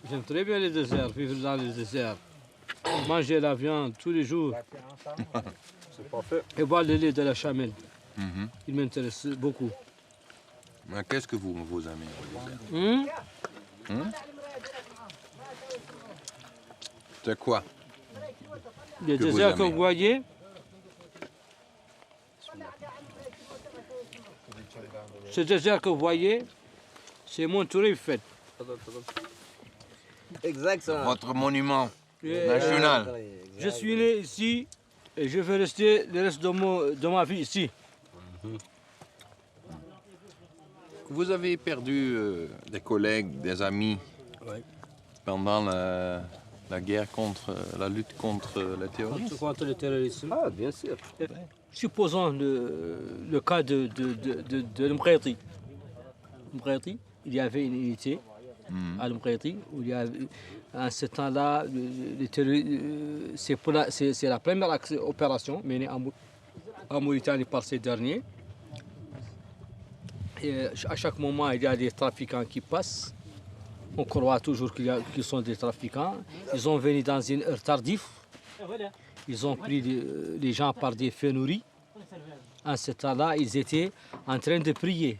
J'aime très bien le désert, vivre dans le désert. Manger la viande tous les jours. Et boire le lait de la chamelle. Il m'intéresse beaucoup. Mais qu'est-ce que vous aimez au désert? C'est quoi? Le désert que vous voyez, ce désert que vous voyez, c'est mon Touré-Fête. Exactement. Votre monument national. Je suis né ici et je vais rester le reste de ma vie ici. Vous avez perdu des collègues, des amis pendant la guerre la lutte contre le terrorisme? Contre le terrorisme. Ah, bien sûr. Supposons le cas de l'Mkhaïti. L'Mkhaïti, il y avait une unité à l'Mkhaïti où il y avait, à ce temps-là, c'est la première opération menée en Mauritanie par ces derniers. Et à chaque moment, il y a des trafiquants qui passent. On croit toujours qu'ils sont des trafiquants. Ils ont venu dans une heure tardive. Ils ont pris les gens par des feux nourris. En ce temps-là, ils étaient en train de prier.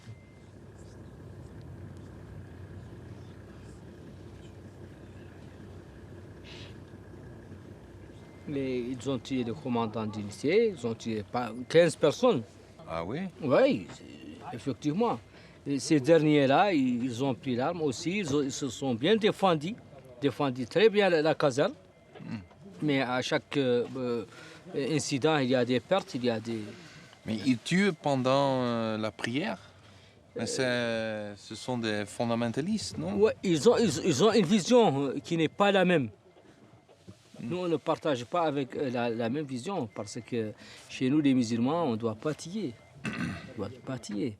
Mais ils ont tué le commandant du lycée, ils ont tué 15 personnes. Ah oui? Oui, effectivement. Et ces derniers-là, ils ont pris l'arme aussi, ils se sont bien défendus très bien la caserne. Mais à chaque incident, il y a des pertes, il y a des... Mais ils tuent pendant la prière? Ce sont des fondamentalistes, non? Oui, ils ont une vision qui n'est pas la même. Nous, on ne partage pas avec la même vision parce que chez nous, les musulmans, on ne doit pas tuer. On ne doit pas tuer.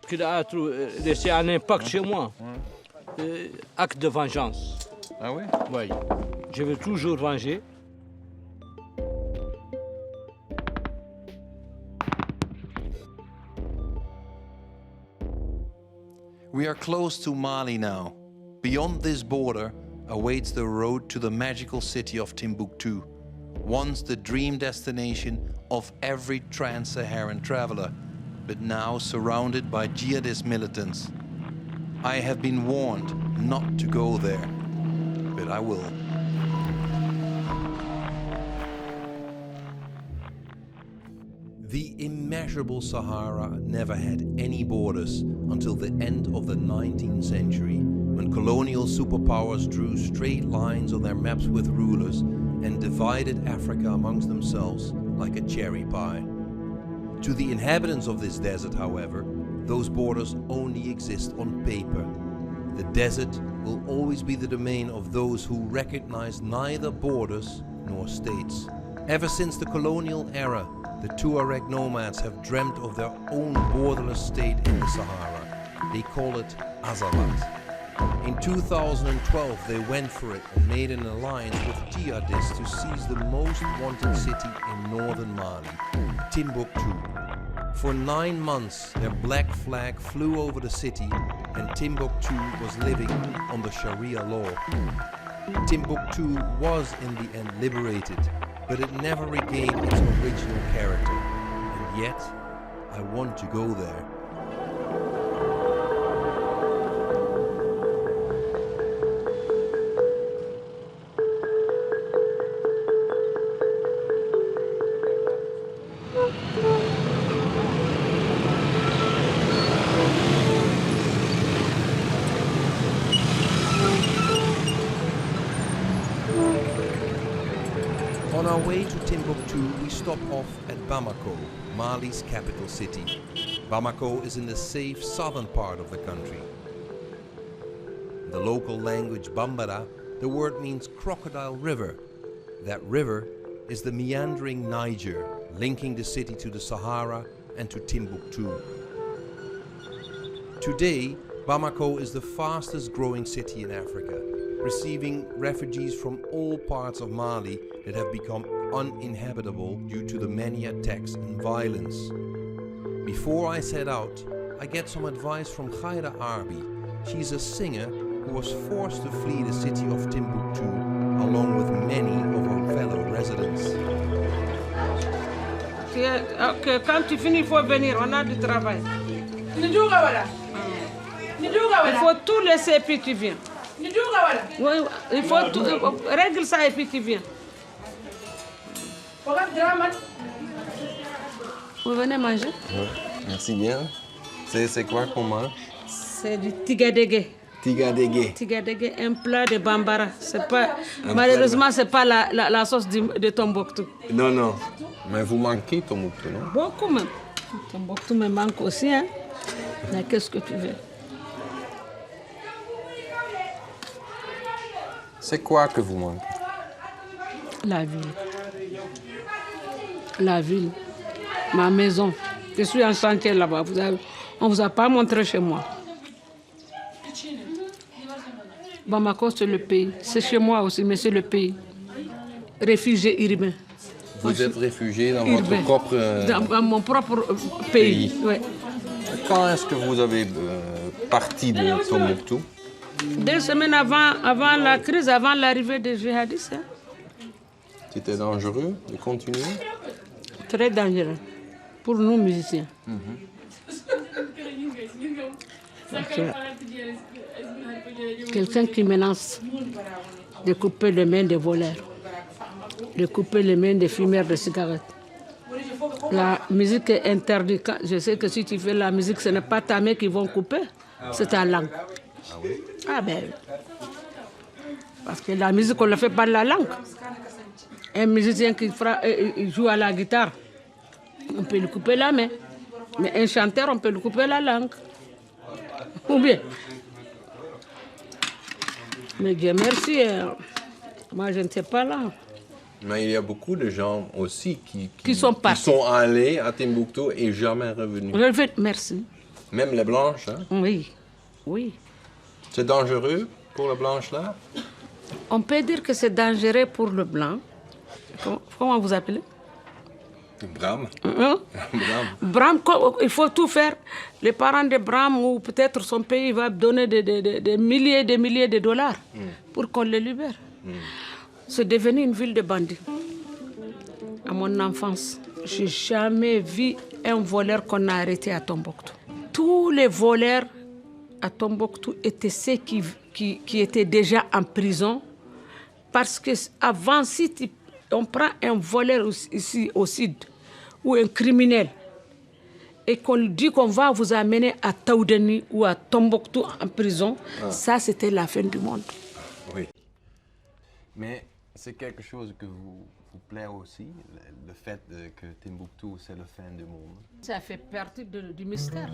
Qu'il a laissé un impact chez moi. Acte de vengeance. Ah oui? Oui. Je veux toujours venger. We are close to Mali now. Beyond this border awaits the road to the magical city of Timbuktu, once the dream destination of every trans-Saharan traveler, but now surrounded by jihadist militants. I have been warned not to go there, but I will. The immeasurable Sahara never had any borders until the end of the 19th century, when colonial superpowers drew straight lines on their maps with rulers and divided Africa amongst themselves like a cherry pie. To the inhabitants of this desert, however, those borders only exist on paper. The desert will always be the domain of those who recognize neither borders nor states. Ever since the colonial era, the Tuareg nomads have dreamt of their own borderless state in the Sahara. They call it Azalat. In 2012, they went for it and made an alliance with jihadists to seize the most wanted city in northern Mali, Timbuktu. For 9 months, their black flag flew over the city and Timbuktu was living on the Sharia law. Timbuktu was in the end liberated, but it never regained its original character. And yet, I want to go there. On our way to Timbuktu, we stop off at Bamako, Mali's capital city. Bamako is in the safe southern part of the country. In the local language Bambara, the word means crocodile river. That river is the meandering Niger, linking the city to the Sahara and to Timbuktu. Today, Bamako is the fastest growing city in Africa, receiving refugees from all parts of Mali that have become uninhabitable due to the many attacks and violence. Before I set out, I get some advice from Khaira Arbi. She's a singer who was forced to flee the city of Timbuktu along with many of her fellow residents. Quand tu finis, il faut venir, on a du travail. Il faut tout laisser et puis tu viens. Oui, il faut tout, règle ça et puis tu viens. Vous venez manger? Ouais, merci bien. C'est quoi qu'on mange? C'est du tigadege. Tigadege. Tigadege, un plat de bambara. C'est pas, malheureusement, c'est pas la sauce de Tombouctou. Non, non. Mais vous manquez Tombouctou, non? Beaucoup même. Tombouctou me manque aussi, hein. Mais qu'est-ce que tu veux? C'est quoi que vous manquez? La ville. La ville. Ma maison. Je suis en chantier là-bas. On ne vous a pas montré chez moi. Bamako, c'est le pays. C'est chez moi aussi, mais c'est le pays. Réfugié urbain. Vous êtes réfugié dans votre propre... Dans mon propre pays. Ouais. Quand est-ce que vous avez parti de Tombouctou? 2 semaines avant la crise, avant l'arrivée des djihadistes. Hein. C'était dangereux de continuer? Très dangereux pour nous musiciens. Quelqu'un qui menace de couper les mains des voleurs, de couper les mains des fumeurs de cigarettes. La musique est interdite. Je sais que si tu fais la musique, ce n'est pas ta main qui vont couper, c'est ta langue. Ah oui? Ah ben, parce que la musique, on ne la fait pas de la langue. Un musicien qui joue à la guitare, on peut lui couper la main. Mais un chanteur, on peut lui couper la langue. Ou bien. Mais Dieu merci, moi je ne sais pas là. Mais il y a beaucoup de gens aussi qui sont allés à Timbuktu et jamais revenus. Merci. Même les blanches, hein? Oui, oui. C'est dangereux pour les blanches là? On peut dire que c'est dangereux pour le blanc. Comment vous appelez? Bram. Hein? Bram, il faut tout faire. Les parents de Bram ou peut-être son pays va donner des milliers et des milliers de dollars pour qu'on les libère. C'est devenu une ville de bandits. À mon enfance, je n'ai jamais vu un voleur qu'on a arrêté à Tombouctou. Tous les voleurs à Tombouctou étaient ceux qui étaient déjà en prison. Parce qu'avant, si on prend un voleur ici au sud ou un criminel et qu'on lui dit qu'on va vous amener à Taoudeni ou à Tombouctou en prison, ça c'était la fin du monde. Oui. Mais c'est quelque chose que vous plaît aussi, le fait que Timbuktu c'est la fin du monde? Ça fait partie du mystère.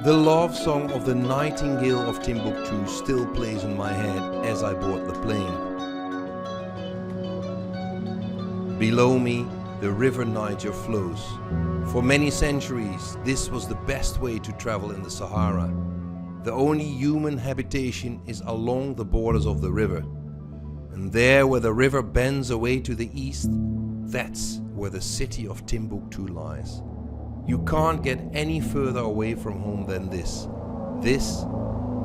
The love song of the Nightingale of Timbuktu still plays in my head as I board the plane. Below me, the river Niger flows. For many centuries, this was the best way to travel in the Sahara. The only human habitation is along the borders of the river. And there where the river bends away to the east, that's where the city of Timbuktu lies. You can't get any further away from home than this. This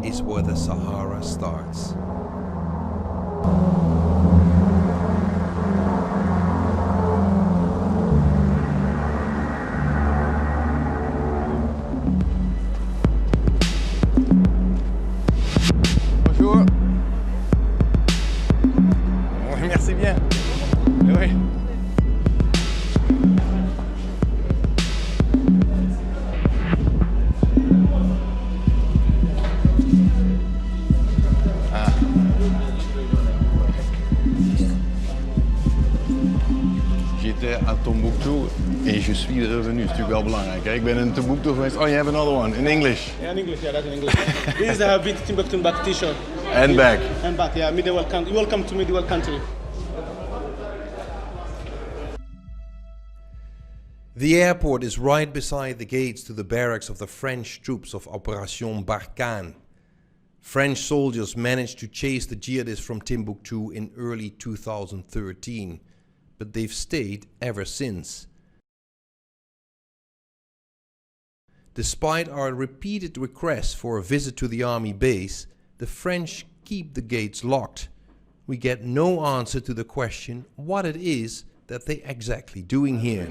is where the Sahara starts. Bonjour. Oui, merci bien. Oui. J'étais à Tombouctou et je suis revenu. Dat is natuurlijk wel belangrijk. Ik ben in Tombouctou geweest. Oh, you have another one in English. Yeah, in English, yeah, that's in English. This is a Habit Timbuktu back t-shirt. And back. And back, yeah, medieval country. Welcome to medieval country. The airport is right beside the gates to the barracks of the French troops of Operation Barkhane. French soldiers managed to chase the jihadists from Timbuktu in early 2013, but they've stayed ever since. Despite our repeated requests for a visit to the army base, the French keep the gates locked. We get no answer to the question what it is that they're exactly doing here.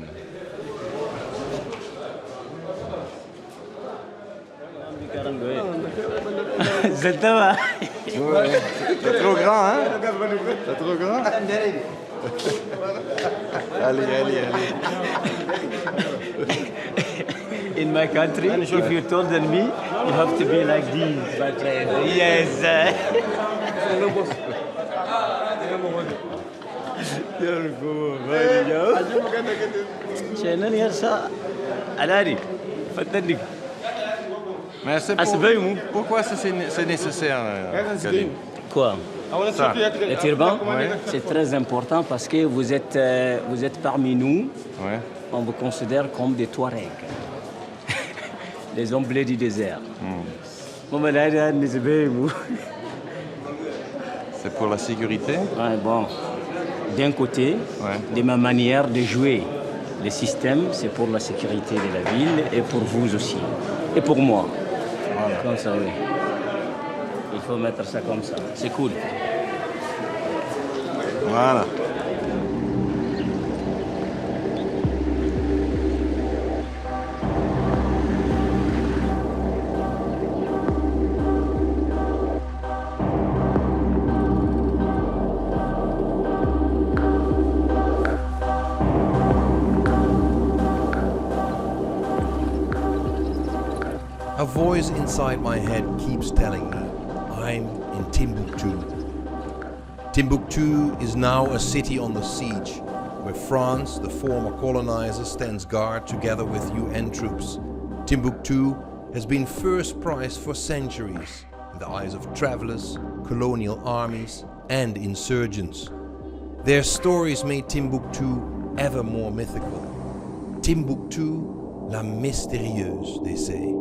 C'est toi. C'est trop grand, hein? C'est trop grand. Allez, allez, allez. In my country, if you told me, you have to be like this. But yes. شنو يرسى علاري فتني. Mais pourquoi c'est nécessaire, Khalil? Quoi? Ça. Le turban, Ouais. c'est très important parce que vous êtes parmi nous. Ouais. On vous considère comme des Touaregs, les hommes bleus du désert. C'est pour la sécurité? Ouais, bon. D'un côté, de ma manière de jouer le système, c'est pour la sécurité de la ville et pour vous aussi. Et pour moi. Voilà. Comme ça, oui. Il faut mettre ça comme ça. C'est cool. Voilà. A voice inside my head keeps telling me I'm in Timbuktu. Timbuktu is now a city on the siege, where France, the former colonizer, stands guard together with UN troops. Timbuktu has been first prize for centuries in the eyes of travelers, colonial armies, and insurgents. Their stories made Timbuktu ever more mythical. Timbuktu, la mystérieuse, they say.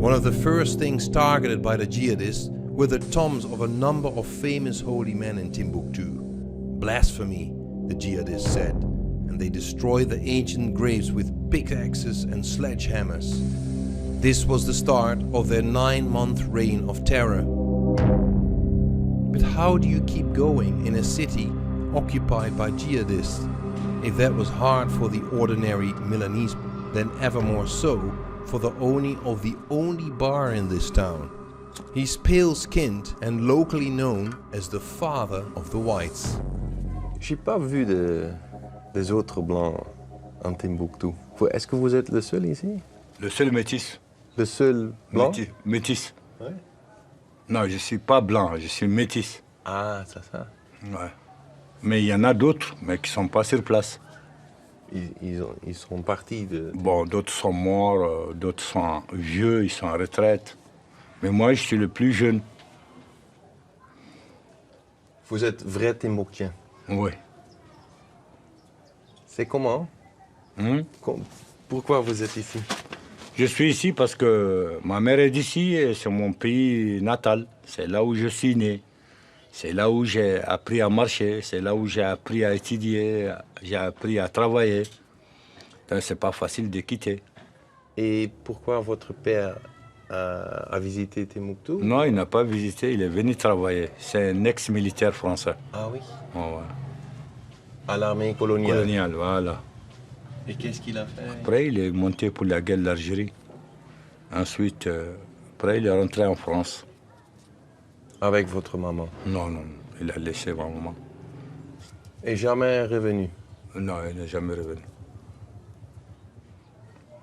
One of the first things targeted by the jihadists were the tombs of a number of famous holy men in Timbuktu. Blasphemy, the jihadists said, and they destroyed the ancient graves with pickaxes and sledgehammers. This was the start of their 9-month reign of terror. But how do you keep going in a city occupied by jihadists? If that was hard for the ordinary Milanese, then ever more so for the owner of the only bar in this town. He's pale-skinned and locally known as the father of the whites. J'ai pas vu des autres blancs en Timbuktu. Est-ce que vous êtes le seul ici? Le seul métis. Le seul blanc? Métis. Ouais. Non, je suis pas blanc, je suis métis. Ah, c'est ça. Ouais. Mais il y en a d'autres, mais qui sont pas sur place. Ils sont partis de... Bon, d'autres sont morts, d'autres sont vieux, ils sont en retraite. Mais moi, je suis le plus jeune. Vous êtes vrai Timbouktiens? Oui. C'est comment? Pourquoi vous êtes ici? Je suis ici parce que ma mère est d'ici et c'est mon pays natal. C'est là où je suis né. C'est là où j'ai appris à marcher. C'est là où j'ai appris à étudier. J'ai appris à travailler. Donc c'est pas facile de quitter. Et pourquoi votre père a visité Timbuktu? Non, il n'a pas visité. Il est venu travailler. C'est un ex-militaire français. Ah oui? Oh, ouais. À l'armée coloniale? Coloniale, voilà. Et qu'est-ce qu'il a fait? Après, il est monté pour la guerre d'Algérie. Ensuite, après, il est rentré en France. Avec votre maman? Non, non, il a laissé ma maman. Et jamais revenu? Non, il n'est jamais revenu.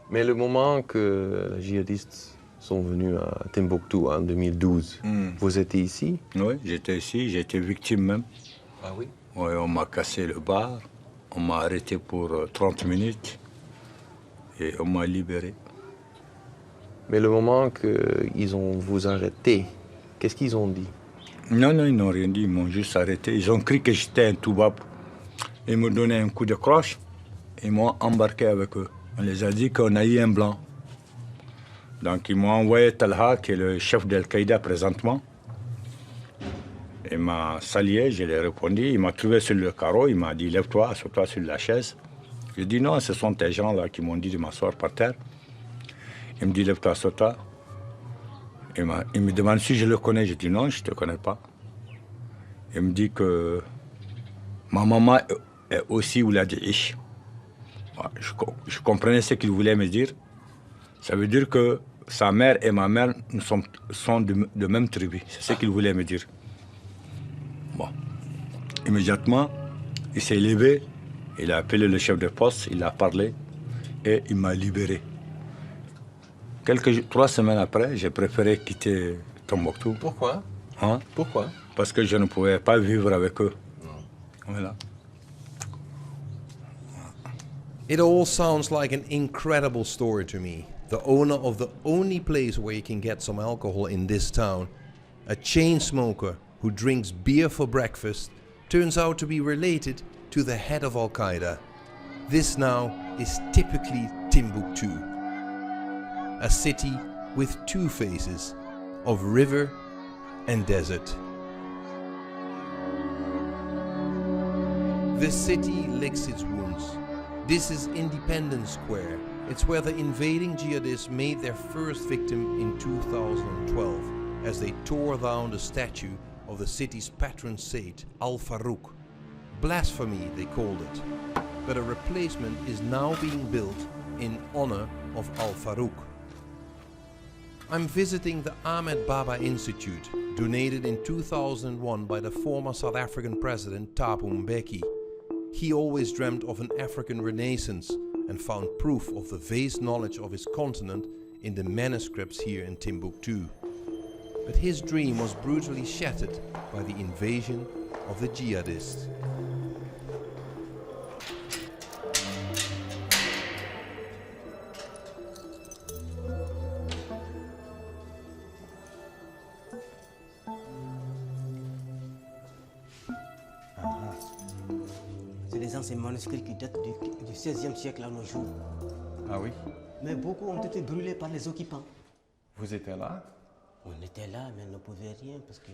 Mais le moment que les djihadistes sont venus à Timbuktu en 2012, vous étiez ici? Oui, j'étais ici, j'ai été victime même. Ah oui? Oui, on m'a cassé le bar, on m'a arrêté pour 30 minutes et on m'a libéré. Mais le moment qu'ils ont vous arrêté, qu'est-ce qu'ils ont dit? Non, non, ils n'ont rien dit, ils m'ont juste arrêté. Ils ont cru que j'étais un toubab. Ils me donnaient un coup de croche et ils m'ont embarqué avec eux. On les a dit qu'on a eu un blanc. Donc ils m'ont envoyé Talha, qui est le chef d'Al-Qaïda présentement. Il m'a salué, je lui ai répondu. Il m'a trouvé sur le carreau, il m'a dit lève-toi, assois-toi sur la chaise. J'ai dit non, ce sont tes gens là qui m'ont dit de m'asseoir par terre. Il me dit lève-toi, assois-toi. Il me demande si je le connais. Je dis non, je ne te connais pas. Il me dit que ma maman est aussi Oulad Ish. Je comprenais ce qu'il voulait me dire. Ça veut dire que sa mère et ma mère sont de même tribu. C'est ce qu'il voulait me dire. Bon. Immédiatement, il s'est levé, il a appelé le chef de poste, il a parlé et il m'a libéré. 3 semaines après, j'ai préféré quitter Tombouctou. Pourquoi? Hein? Pourquoi? Parce que je ne pouvais pas vivre avec eux. Voilà. It all sounds like an incredible story to me. The owner of the only place where you can get some alcohol in this town, a chain smoker who drinks beer for breakfast, turns out to be related to the head of Al-Qaeda. This now is typically Timbuktu, a city with two faces, of river and desert. The city licks its wounds. This is Independence Square. It's where the invading jihadists made their first victim in 2012 as they tore down the statue of the city's patron saint, Al-Farouk. Blasphemy, they called it. But a replacement is now being built in honor of Al-Farouk. I'm visiting the Ahmed Baba Institute, donated in 2001 by the former South African president Thabo Mbeki. He always dreamt of an African renaissance and found proof of the vast knowledge of his continent in the manuscripts here in Timbuktu. But his dream was brutally shattered by the invasion of the jihadists. Ces manuscrits qui datent du XVIe siècle à nos jours. Ah oui? Mais beaucoup ont été brûlés par les occupants. Vous étiez là? On était là, mais on ne pouvait rien parce que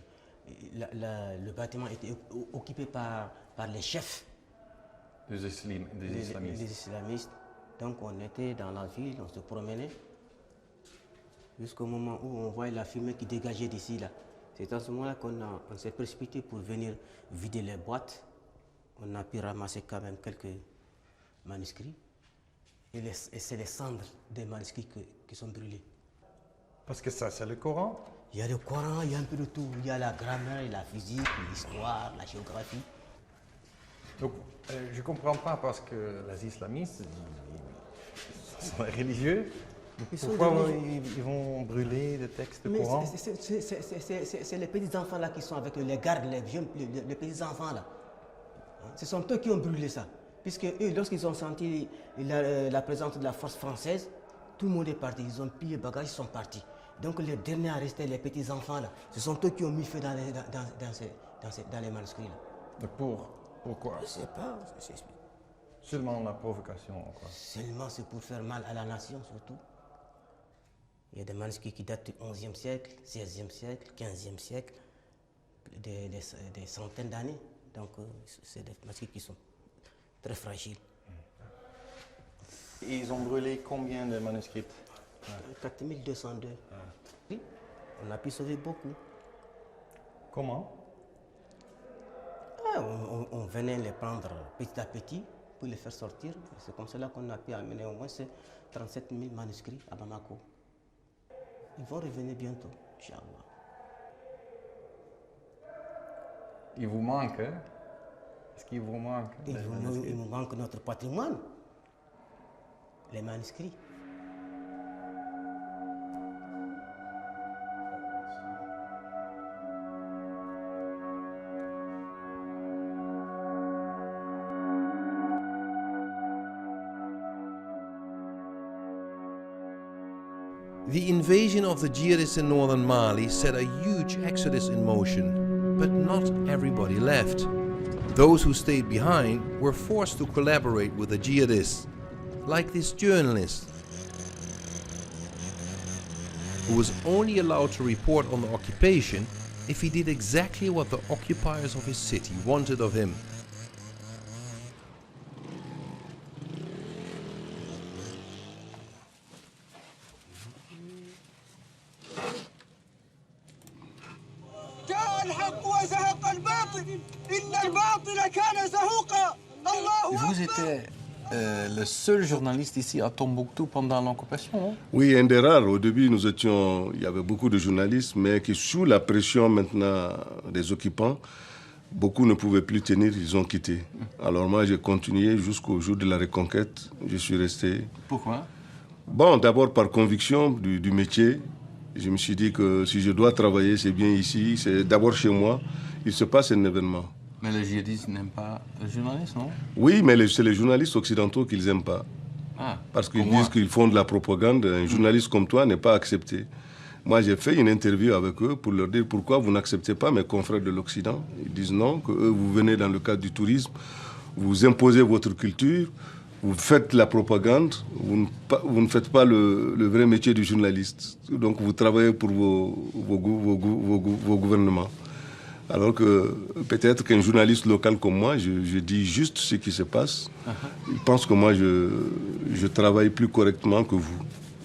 le bâtiment était occupé par les chefs. Des islamistes. Des islamistes. Donc on était dans la ville, on se promenait jusqu'au moment où on voyait la fumée qui dégageait d'ici là. C'est à ce moment-là qu'on s'est précipité pour venir vider les boîtes. On a pu ramasser quand même quelques manuscrits. Et c'est les cendres des manuscrits qui sont brûlés. Parce que ça, c'est le Coran? Il y a le Coran, il y a un peu de tout. Il y a la grammaire, la physique, l'histoire, la géographie. Donc, je ne comprends pas parce que les islamistes, ils sont religieux. Pourquoi ils vont brûler le texte du Coran? C'est les petits-enfants là qui sont avec eux, les gardes, les petits-enfants là. Ce sont eux qui ont brûlé ça. Puisque eux, lorsqu'ils ont senti la présence de la force française, tout le monde est parti. Ils ont pillé les bagages, ils sont partis. Donc les derniers à rester, les petits-enfants, là, ce sont eux qui ont mis feu dans les manuscrits. Là. Pourquoi? Je ne sais pas. Seulement la provocation, quoi. Seulement c'est pour faire mal à la nation, surtout. Il y a des manuscrits qui datent du XIe siècle, XVIe siècle, XVe siècle, des centaines d'années. Donc c'est des manuscrits qui sont très fragiles. Ils ont brûlé combien de manuscrits? 4202. Oui, on a pu sauver beaucoup. Comment? On venait les prendre petit à petit pour les faire sortir. C'est comme cela qu'on a pu amener au moins 37 000 manuscrits à Bamako. Ils vont revenir bientôt, Inch'Allah. Il vous manque, hein? Est-ce qu'il vous manque? Il nous manque notre patrimoine, les manuscrits. The invasion of the jihadists in northern Mali set a huge exodus in motion, but not everybody left. Those who stayed behind were forced to collaborate with the jihadists, like this journalist, who was only allowed to report on the occupation if he did exactly what the occupiers of his city wanted of him. Vous étiez le seul journaliste ici à Tombouctou pendant l'occupation, hein? Oui, un des rares. Au début, il y avait beaucoup de journalistes, mais qui sous la pression maintenant des occupants, beaucoup ne pouvaient plus tenir, ils ont quitté. Alors moi, j'ai continué jusqu'au jour de la reconquête. Je suis resté. Pourquoi? Bon, d'abord par conviction du métier. Je me suis dit que si je dois travailler, c'est bien ici. C'est d'abord chez moi. Il se passe un événement. Mais les djihadistes n'aiment pas les journalistes, non? Oui, mais c'est les journalistes occidentaux qu'ils n'aiment pas. Ah, parce qu'ils disent qu'ils font de la propagande. Un journaliste comme toi n'est pas accepté. Moi, j'ai fait une interview avec eux pour leur dire pourquoi vous n'acceptez pas mes confrères de l'Occident. Ils disent non, que eux, vous venez dans le cadre du tourisme, vous imposez votre culture, vous faites la propagande, vous ne faites pas le vrai métier du journaliste. Donc, vous travaillez pour vos gouvernements. Alors que peut-être qu'un journaliste local comme moi, je dis juste ce qui se passe. Il pense que moi, je travaille plus correctement que vous.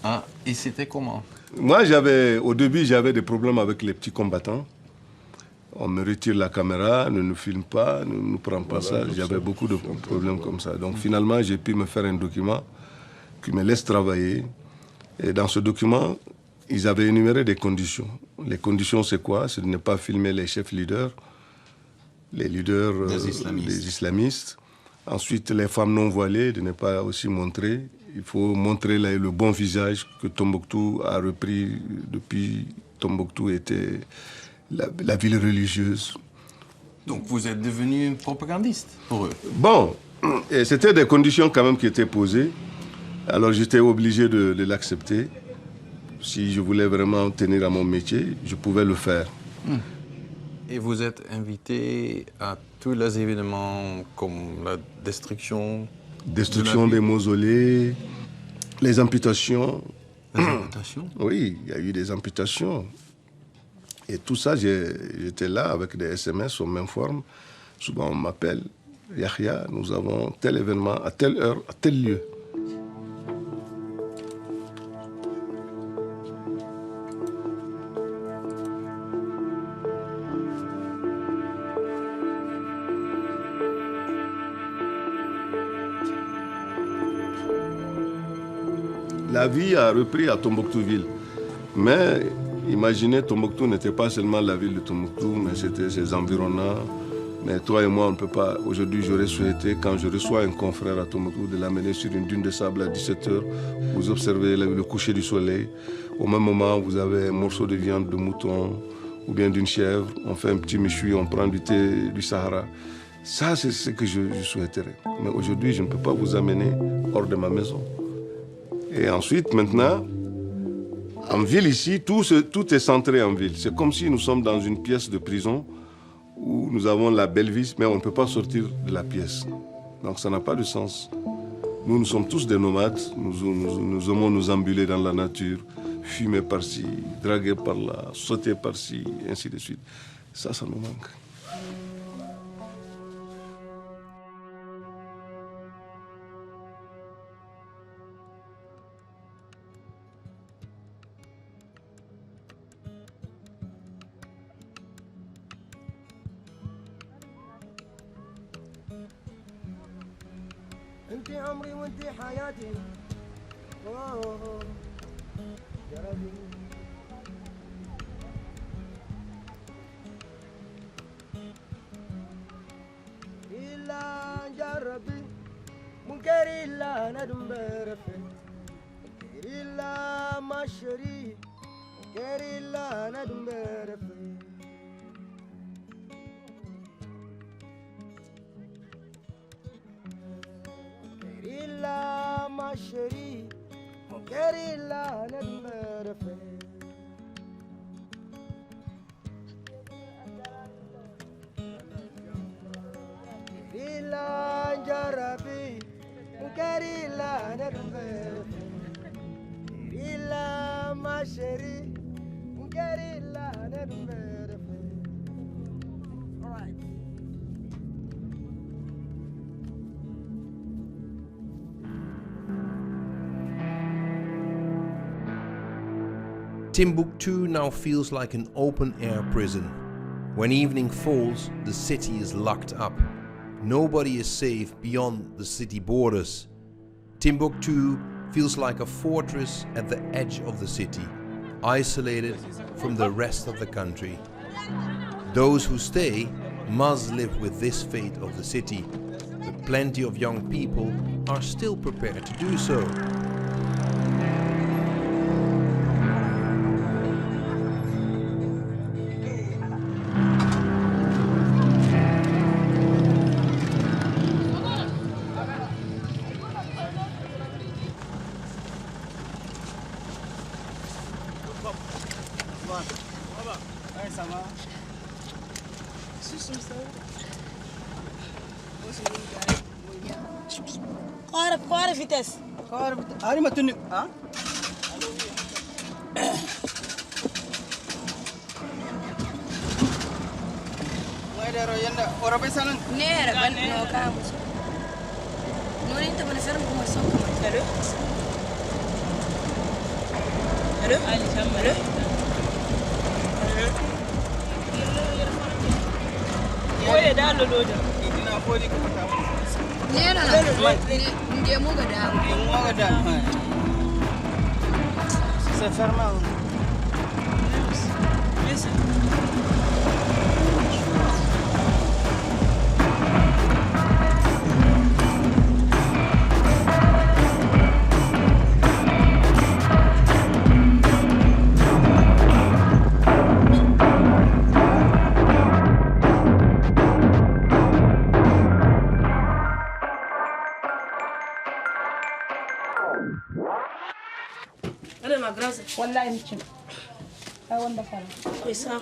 Ah, et c'était comment? Moi, au début, j'avais des problèmes avec les petits combattants. On me retire la caméra, ne nous filme pas, ne nous prend pas ça. J'avais beaucoup de problèmes comme ça. Donc finalement, j'ai pu me faire un document qui me laisse travailler. Et dans ce document, ils avaient énuméré des conditions. Les conditions, c'est quoi? C'est de ne pas filmer les chefs leaders, les leaders des islamistes. Ensuite, les femmes non voilées, de ne pas aussi montrer. Il faut montrer le bon visage que Tombouctou a repris depuis Tombouctou était la ville religieuse. Donc vous êtes devenu propagandiste pour eux? Bon, c'était des conditions quand même qui étaient posées. Alors j'étais obligé de l'accepter. Si je voulais vraiment tenir à mon métier, je pouvais le faire. Et vous êtes invité à tous les événements comme la destruction des mausolées, les amputations. Les amputations? Oui, il y a eu des amputations. Et tout ça, j'étais là avec des SMS, on m'informe. Souvent, on m'appelle. Yahya, nous avons tel événement à telle heure, à tel lieu. La vie a repris à Tombouctou-ville. Mais imaginez, Tombouctou n'était pas seulement la ville de Tombouctou, mais c'était ses environnants. Mais toi et moi, on ne peut pas. Aujourd'hui, j'aurais souhaité, quand je reçois un confrère à Tombouctou, de l'amener sur une dune de sable à 17h. Vous observez le coucher du soleil. Au même moment, vous avez un morceau de viande de mouton ou bien d'une chèvre. On fait un petit méchoui, on prend du thé du Sahara. Ça, c'est ce que je souhaiterais. Mais aujourd'hui, je ne peux pas vous amener hors de ma maison. Et ensuite, maintenant, en ville ici, tout est centré en ville. C'est comme si nous sommes dans une pièce de prison où nous avons la belle vie, mais on ne peut pas sortir de la pièce. Donc ça n'a pas de sens. Nous sommes tous des nomades. Nous aimons nous ambuler dans la nature, fumer par-ci, draguer par-là, sauter par-ci, ainsi de suite. Ça nous manque. انت عمري وانت حياتي يا ربي إلا جربي منكر إلا ندم برفي منكر إلا مشري منكر إلا ندم برفي إلا مشري منكر إلا ندم برفي إلا جربي منكر إلا ندم برفي إلا مشري منكر إلا ندم برفي. All right. Timbuktu now feels like an open-air prison. When evening falls, the city is locked up. Nobody is safe beyond the city borders. Timbuktu feels like a fortress at the edge of the city, isolated from the rest of the country. Those who stay must live with this fate of the city, but plenty of young people are still prepared to do so. Qual vitesse? Ari matuni, ah? Muedero yenda, ora pesanan? Nera, ban no kamus. No ni te mana seram como son como. Hello? Hello? Ali cham. Hello? Oye dalo lodo. Itina fodi ko patamu. Nera na. Ndiye moga da. Moga da. C'est fermé. Listen. والله مش هاو ندفع كويسة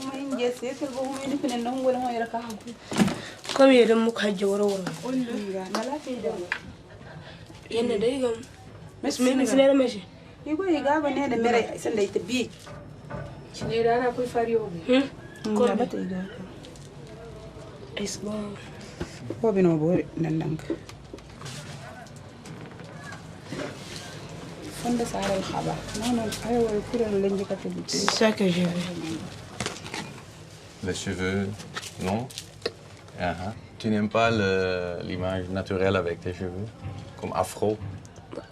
ما ينجي سيكل بهم ينفن إنهم ولا ما يركعهم كم يدمك حج ورورا ولا لا في دم ينا دايقم بس من فلان ماشي يقول يقابل هنا مري سنة يتبيك شنو أنا أقول فاريوبي كل بتيجي اسمه هو بينوبور نننك C'est ça que je veux. Les cheveux, non? Tu n'aimes pas l'image naturelle avec tes cheveux? Comme afro?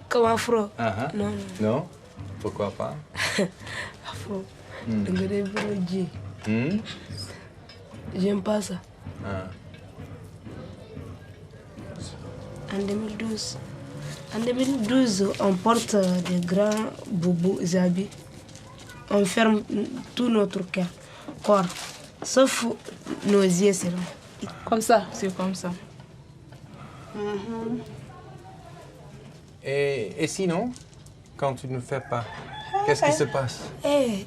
Comme afro? Non. Non? Pourquoi pas? Afro. J'aime pas ça. En 2012. En 2012, on porte des grands boubous habits. On ferme tout notre corps, sauf nos yeux seulement. Comme ça. C'est comme ça. Et sinon, quand tu ne fais pas, qu'est-ce qui se passe?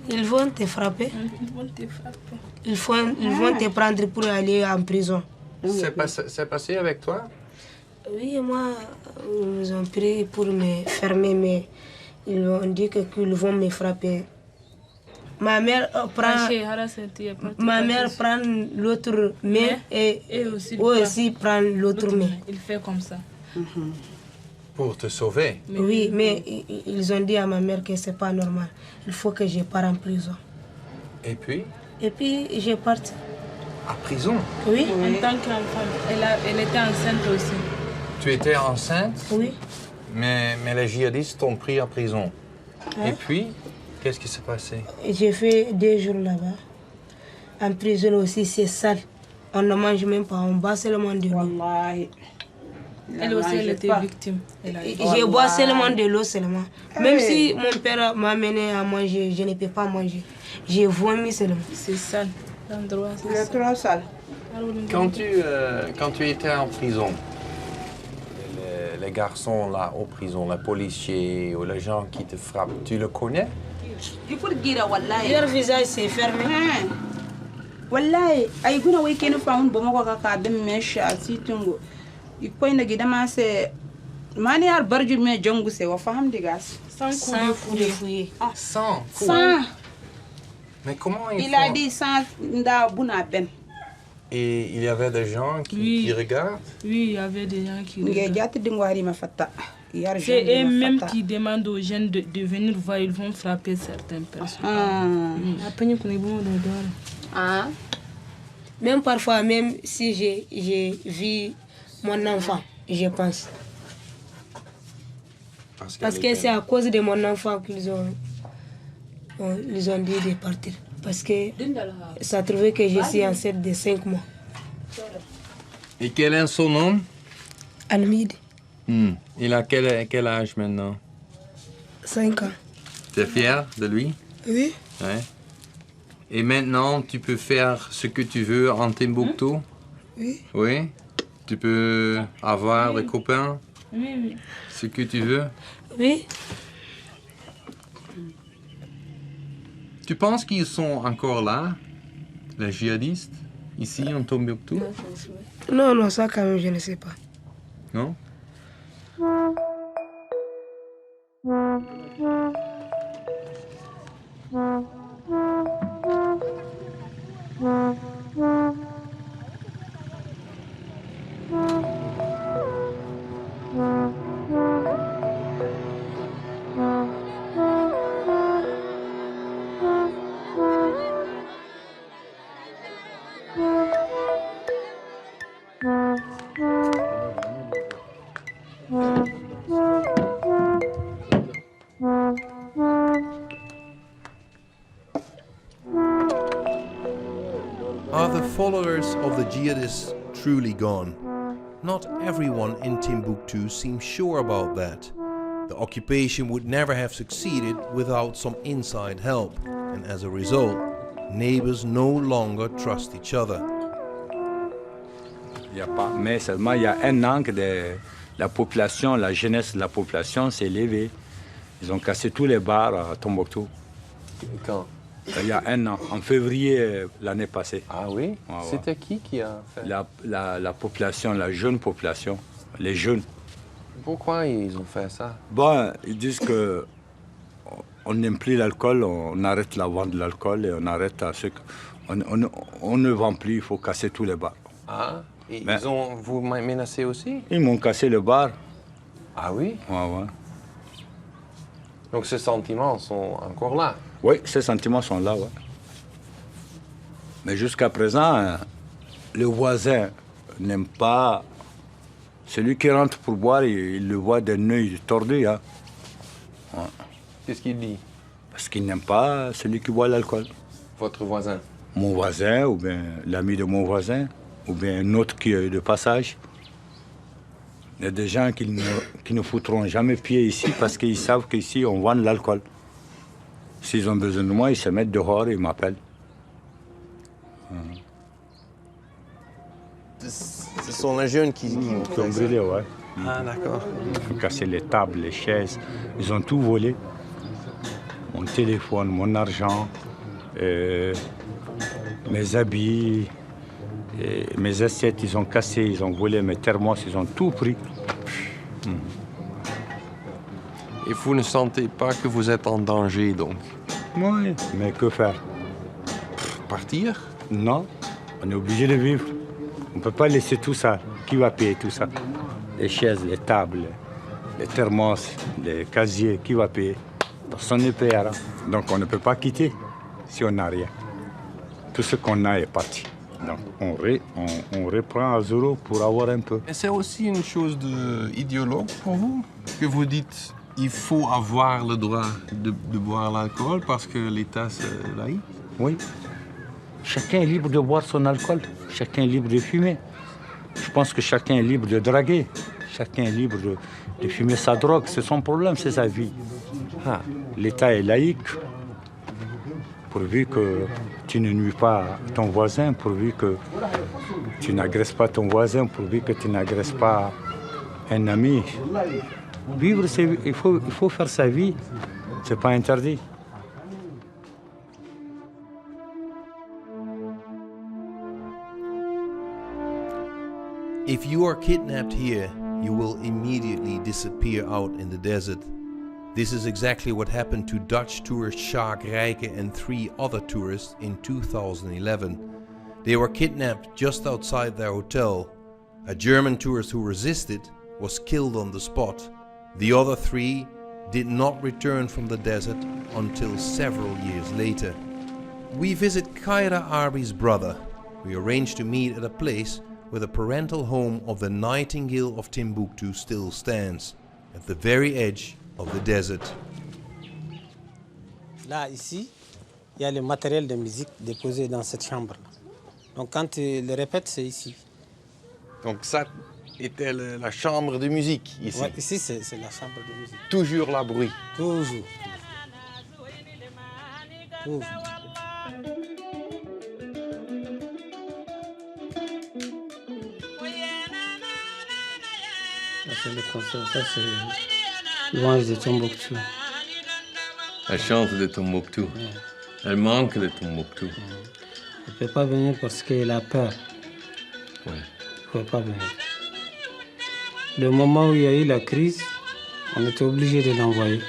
Ils vont te frapper. Ils vont te prendre pour aller en prison. C'est passé avec toi? Oui, moi, ils ont pris pour me fermer, mais ils ont dit qu'ils vont me frapper. Ma mère prend l'autre main et eux aussi prennent l'autre main. Il fait comme ça. Pour te sauver? Oui, mais ils ont dit à ma mère que c'est pas normal. Il faut que je parte en prison. Et puis? Et puis, je parte. À prison? Oui. En tant qu'enfant, elle était enceinte aussi. Tu étais enceinte? Oui. Mais les djihadistes t'ont pris à prison. Hein? Et puis, qu'est-ce qui s'est passé? J'ai fait 2 jours là-bas. En prison aussi, c'est sale. On ne mange même pas, on boit seulement de l'eau. Elle aussi, elle était victime. Je bois seulement de l'eau seulement. Même si mon père m'a amené à manger, je ne peux pas manger. J'ai vomi seulement. C'est sale. L'endroit, c'est trop sale. Quand tu étais en prison, les garçons là en prison, les policiers ou les gens qui te frappent, tu le connais? Leur visage s'est fermé. Wallahi, ay guna way kenu faun bo mako ka dem me shasi tungo. Ikoy na gidama se mani ar barju me jongu se wa faham digas. Sans coup de fouiller. Sans coup. Mais comment il a dit sans nda buna ben. Et il y avait des gens qui regardent? Oui, il y avait des gens qui regardent. C'est eux-mêmes qui demandent aux jeunes de venir voir, ils vont frapper certaines personnes. Même parfois, même si j'ai vu mon enfant, je pense. Parce que c'est à cause de mon enfant qu'ils ont dit de partir. Parce que ça trouvait que je suis enceinte de 5 mois. Et quel est son nom? Almid. Il a quel âge maintenant? 5 ans. Tu es fier de lui? Oui. Ouais. Et maintenant, tu peux faire ce que tu veux en Timbuktu? Oui. Oui? Tu peux avoir des copains? Oui. Ce que tu veux? Oui. Tu penses qu'ils sont encore là, les djihadistes, ici en Tombouctou? Non, ça quand même, je ne sais pas. Non? Are the followers of the jihadists truly gone? Not everyone in Timbuktu seems sure about that. The occupation would never have succeeded without some inside help, and as a result, neighbors no longer trust each other. Il n'y a pas, mais seulement il y a un an que la population, la jeunesse de la population s'est levée. Ils ont cassé tous les bars à Tombouctou. Quand? Il y a un an, en février l'année passée. Ah oui? Ouais, C'était qui a fait? La population, la jeune population, les jeunes. Pourquoi ils ont fait ça? Bon, ils disent que on n'aime plus l'alcool, on arrête la vente de l'alcool et on arrête à ce on ne vend plus, il faut casser tous les bars. Ah, et ils ont vous menacé aussi? Ils m'ont cassé le bar. Ah oui? Ouais. Donc ces sentiments sont encore là? Oui, ces sentiments sont là, ouais. Mais jusqu'à présent, le voisin n'aime pas... Celui qui rentre pour boire, il le voit d'un œil tordu. Hein. Ouais. Qu'est-ce qu'il dit? Parce qu'il n'aime pas celui qui boit l'alcool. Votre voisin? Mon voisin, ou bien l'ami de mon voisin, ou bien un autre qui est de passage. Il y a des gens qui ne foutront jamais pied ici parce qu'ils savent qu'ici, on vend de l'alcool. S'ils ont besoin de moi, ils se mettent dehors et ils m'appellent. ce sont les jeunes qui ont brûlé, ouais. Ah, d'accord. Ils ont cassé les tables, les chaises. Ils ont tout volé. Mon téléphone, mon argent, mes habits, mes assiettes, ils ont cassé, ils ont volé mes thermos, ils ont tout pris. Et vous ne sentez pas que vous êtes en danger, donc? Oui, mais que faire? Partir? Non, on est obligé de vivre. On ne peut pas laisser tout ça. Qui va payer tout ça? Les chaises, les tables, les thermos, les casiers, qui va payer? Personne ne payera. Donc on ne peut pas quitter si on n'a rien. Tout ce qu'on a est parti. Donc on reprend à zéro pour avoir un peu. Et c'est aussi une chose idéologue pour vous? Que vous dites il faut avoir le droit de boire l'alcool parce que l'État c'est laïque? Oui. Chacun est libre de boire son alcool. Chacun est libre de fumer. Je pense que chacun est libre de draguer. Chacun est libre de fumer sa drogue. C'est son problème, c'est sa vie. Ah. L'État est laïque. Pourvu que tu ne nuis pas à ton voisin, pourvu que tu n'agresses pas ton voisin, pourvu que tu n'agresses pas un ami. Vivre, il faut faire sa vie. C'est pas interdit. If you are kidnapped here, you will immediately disappear out in the desert. This is exactly what happened to Dutch tourist Sjaak Rijke and 3 other tourists in 2011. They were kidnapped just outside their hotel. A German tourist who resisted was killed on the spot. The other 3 did not return from the desert until several years later. We visit Kaira Arbi's brother. We arranged to meet at a place where the parental home of the Nightingale of Timbuktu still stands, at the very edge of the desert. Là, ici, il y a le matériel de musique déposé dans cette chambre. Donc quand il le répète, c'est ici. Donc ça était la chambre de musique ici? Ouais, ici, c'est la chambre de musique. Toujours la bruit? Toujours. Toujours. C'est le concert, ça c'est louange de Tombouctou. Elle chante de Tombouctou. Ouais. Elle manque de Tombouctou. Elle ne peut pas venir parce qu'elle a peur. Ouais. Elle ne peut pas venir. Le moment où il y a eu la crise, on était obligé de l'envoyer.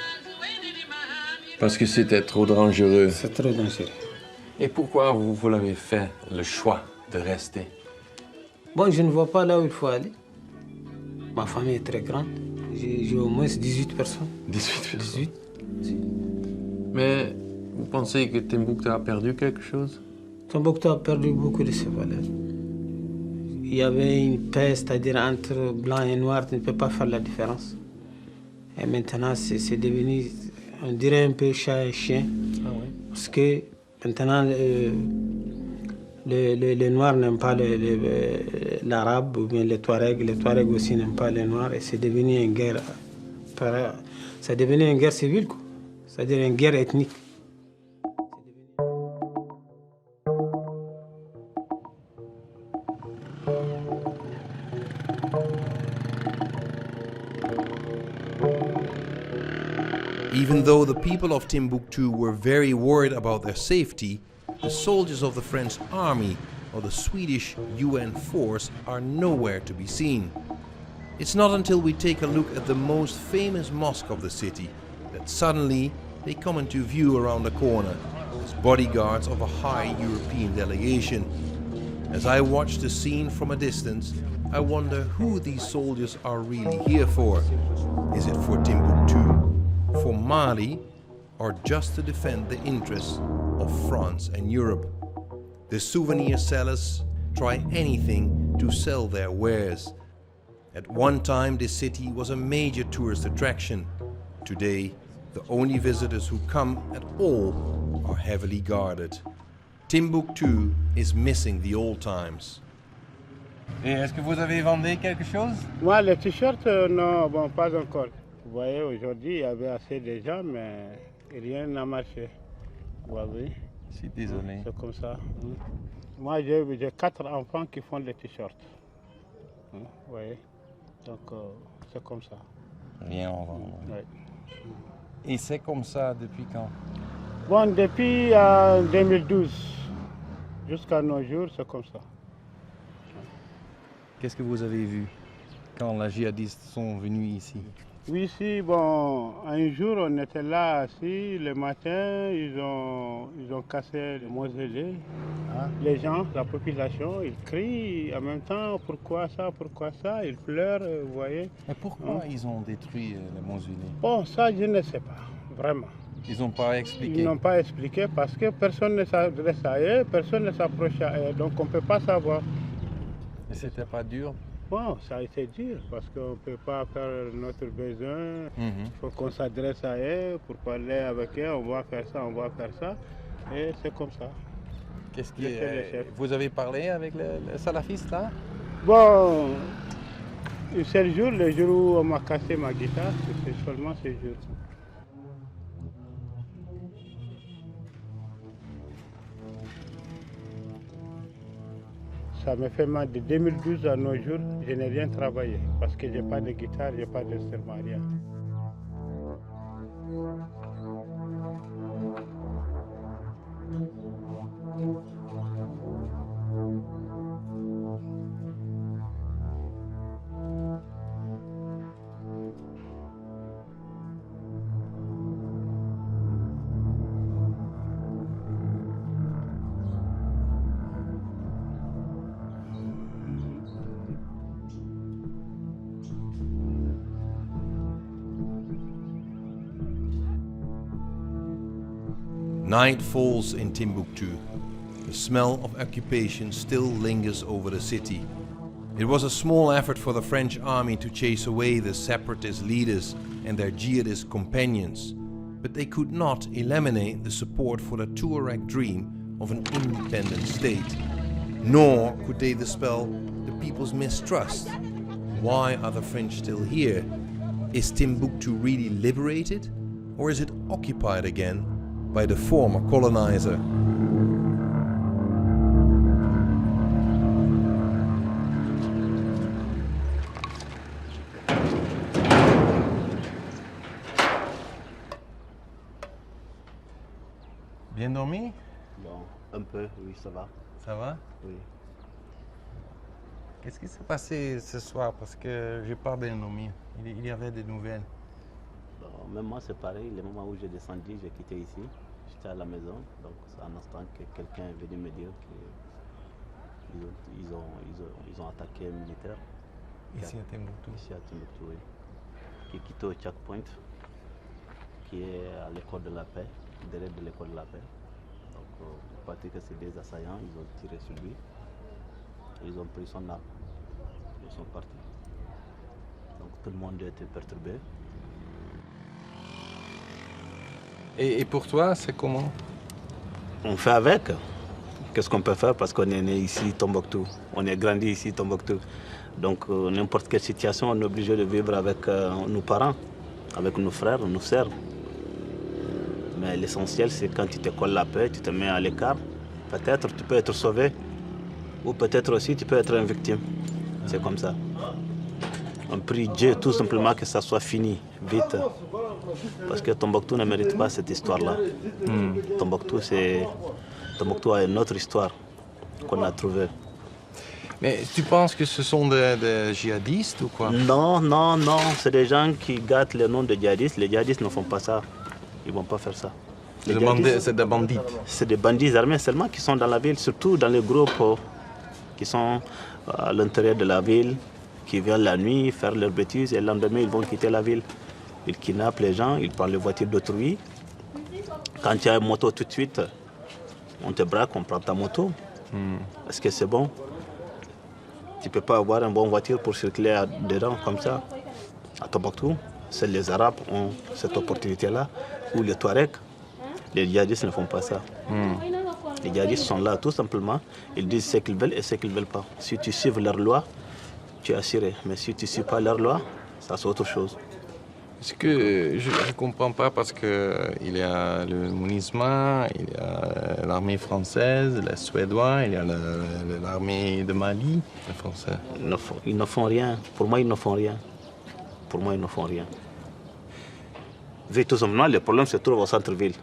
Parce que c'était trop dangereux. C'est trop dangereux. Et pourquoi vous l'avez fait, le choix de rester? Bon, je ne vois pas là où il faut aller. Ma famille est très grande. J'ai au moins 18 personnes. 18 personnes? 18. Mais vous pensez que Timbuktu a perdu quelque chose? Timbuktu a perdu beaucoup de ses valeurs. Il y avait une paix, c'est-à-dire entre blanc et noir, tu ne peux pas faire la différence. Et maintenant, c'est devenu, on dirait un peu chat et chien. Ah ouais. Parce que maintenant, les Noirs n'aiment pas l'arabe ou bien les Touaregs aussi n'aiment pas les Noirs et c'est devenu une guerre, c'est devenu une guerre civile, quoi. C'est-à-dire une guerre ethnique. Even though the people of Timbuktu were very worried about their safety, the soldiers of the French army or the Swedish UN force are nowhere to be seen. It's not until we take a look at the most famous mosque of the city that suddenly they come into view around the corner as bodyguards of a high European delegation. As I watch the scene from a distance, I wonder who these soldiers are really here for. Is it for Timbuktu, for Mali, or just to defend the interests of France and Europe? The souvenir sellers try anything to sell their wares. At one time, this city was a major tourist attraction. Today, the only visitors who come at all are heavily guarded. Timbuktu is missing the old times. Et est-ce que vous avez vendu quelque chose? Moi, les t-shirts, non, bon, pas encore. Vous voyez, aujourd'hui, il y avait assez de gens, mais rien n'a marché. Vous voyez? Je suis désolé. C'est comme ça. Moi, j'ai 4 enfants qui font des t-shirts. Hein, vous voyez. Donc c'est comme ça. Rien en vend. Ouais. Et c'est comme ça depuis quand? Bon, depuis 2012 jusqu'à nos jours, c'est comme ça. Qu'est-ce que vous avez vu quand les djihadistes sont venus ici? Oui, ici, bon, un jour, on était là assis, le matin, ils ont cassé les mausolées. Les gens, la population, ils crient en même temps, pourquoi ça, ils pleurent, vous voyez. Mais pourquoi ils ont détruit les mausolées? Bon, ça, je ne sais pas, vraiment. Ils n'ont pas expliqué? Ils n'ont pas expliqué parce que personne ne s'adresse à eux, personne ne s'approche à eux, donc on ne peut pas savoir. Et c'était pas dur? Bon, ça a été dur parce qu'on ne peut pas faire notre besoin. Il faut qu'on s'adresse à eux pour parler avec eux. On va faire ça, on va faire ça. Et c'est comme ça. Qu'est-ce qui vous avez parlé avec les salafistes là? Bon, c'est le jour où on m'a cassé ma guitare, c'est seulement ce jour. Ça me fait mal de 2012 à nos jours, je n'ai rien travaillé parce que je n'ai pas de guitare, je n'ai pas d'instrument, rien. Night falls in Timbuktu. The smell of occupation still lingers over the city. It was a small effort for the French army to chase away the separatist leaders and their jihadist companions, but they could not eliminate the support for the Tuareg dream of an independent state. Nor could they dispel the people's mistrust. Why are the French still here? Is Timbuktu really liberated, or is it occupied again by the former colonizer? Bien dormi? Bon, un peu, oui, ça va. Ça va? Oui. Qu'est-ce qui s'est passé ce soir? Parce que j'ai pas bien dormi. Il y avait des nouvelles. Bon, même moi, c'est pareil. Le moment où j'ai descendu, j'ai quitté ici. J'étais à la maison. Donc, c'est un instant que quelqu'un est venu me dire qu'ils ont attaqué un militaire. Ici à Timbuktu? Ici à Timbuktu, oui. Qui est quitté au checkpoint, qui est à l'école de la paix, derrière de l'école de la paix. Donc, il paraît que c'est des assaillants, ils ont tiré sur lui. Ils ont pris son arme. Ils sont partis. Donc, tout le monde a été perturbé. Et pour toi, c'est comment? On fait avec. Qu'est-ce qu'on peut faire parce qu'on est né ici, Tombouctou. On est grandi ici, Tombouctou. Donc, n'importe quelle situation, on est obligé de vivre avec nos parents, avec nos frères, nos sœurs. Mais l'essentiel, c'est quand tu te colles la paix, tu te mets à l'écart. Peut-être tu peux être sauvé, ou peut-être aussi tu peux être une victime. C'est comme ça. On prie Dieu tout simplement que ça soit fini, vite. Parce que Tombouctou ne mérite pas cette histoire-là. Tombouctou a une autre histoire qu'on a trouvée. Mais tu penses que ce sont des djihadistes ou quoi? Non, non, non. C'est des gens qui gâtent le nom de djihadistes. Les djihadistes ne font pas ça. Ils ne vont pas faire ça. C'est des bandits? C'est des bandits armés seulement qui sont dans la ville, surtout dans les groupes qui sont à l'intérieur de la ville, qui viennent la nuit faire leurs bêtises et le lendemain ils vont quitter la ville. Ils kidnappent les gens, ils prennent les voitures d'autrui. Quand il y a une moto tout de suite, on te braque, on prend ta moto. Est-ce que c'est bon? Tu ne peux pas avoir une bonne voiture pour circuler dedans comme ça. À Tombouctou, c'est les Arabes qui ont cette opportunité-là, ou les Touaregs. Les djihadistes ne font pas ça. Les djihadistes sont là tout simplement, ils disent ce qu'ils veulent et ce qu'ils ne veulent pas. Si tu suives leur loi, tu es assuré. Mais si tu ne suis pas leur loi, ça c'est autre chose. Ce que je ne comprends pas parce qu'il y a le MONUSMA, il y a l'armée française, les Suédois, il y a l'armée de Mali, les Français. Ils ne font rien. Pour moi, ils ne font rien. Pour moi, ils ne font rien. Tout simplement, le problème se trouve au centre-ville.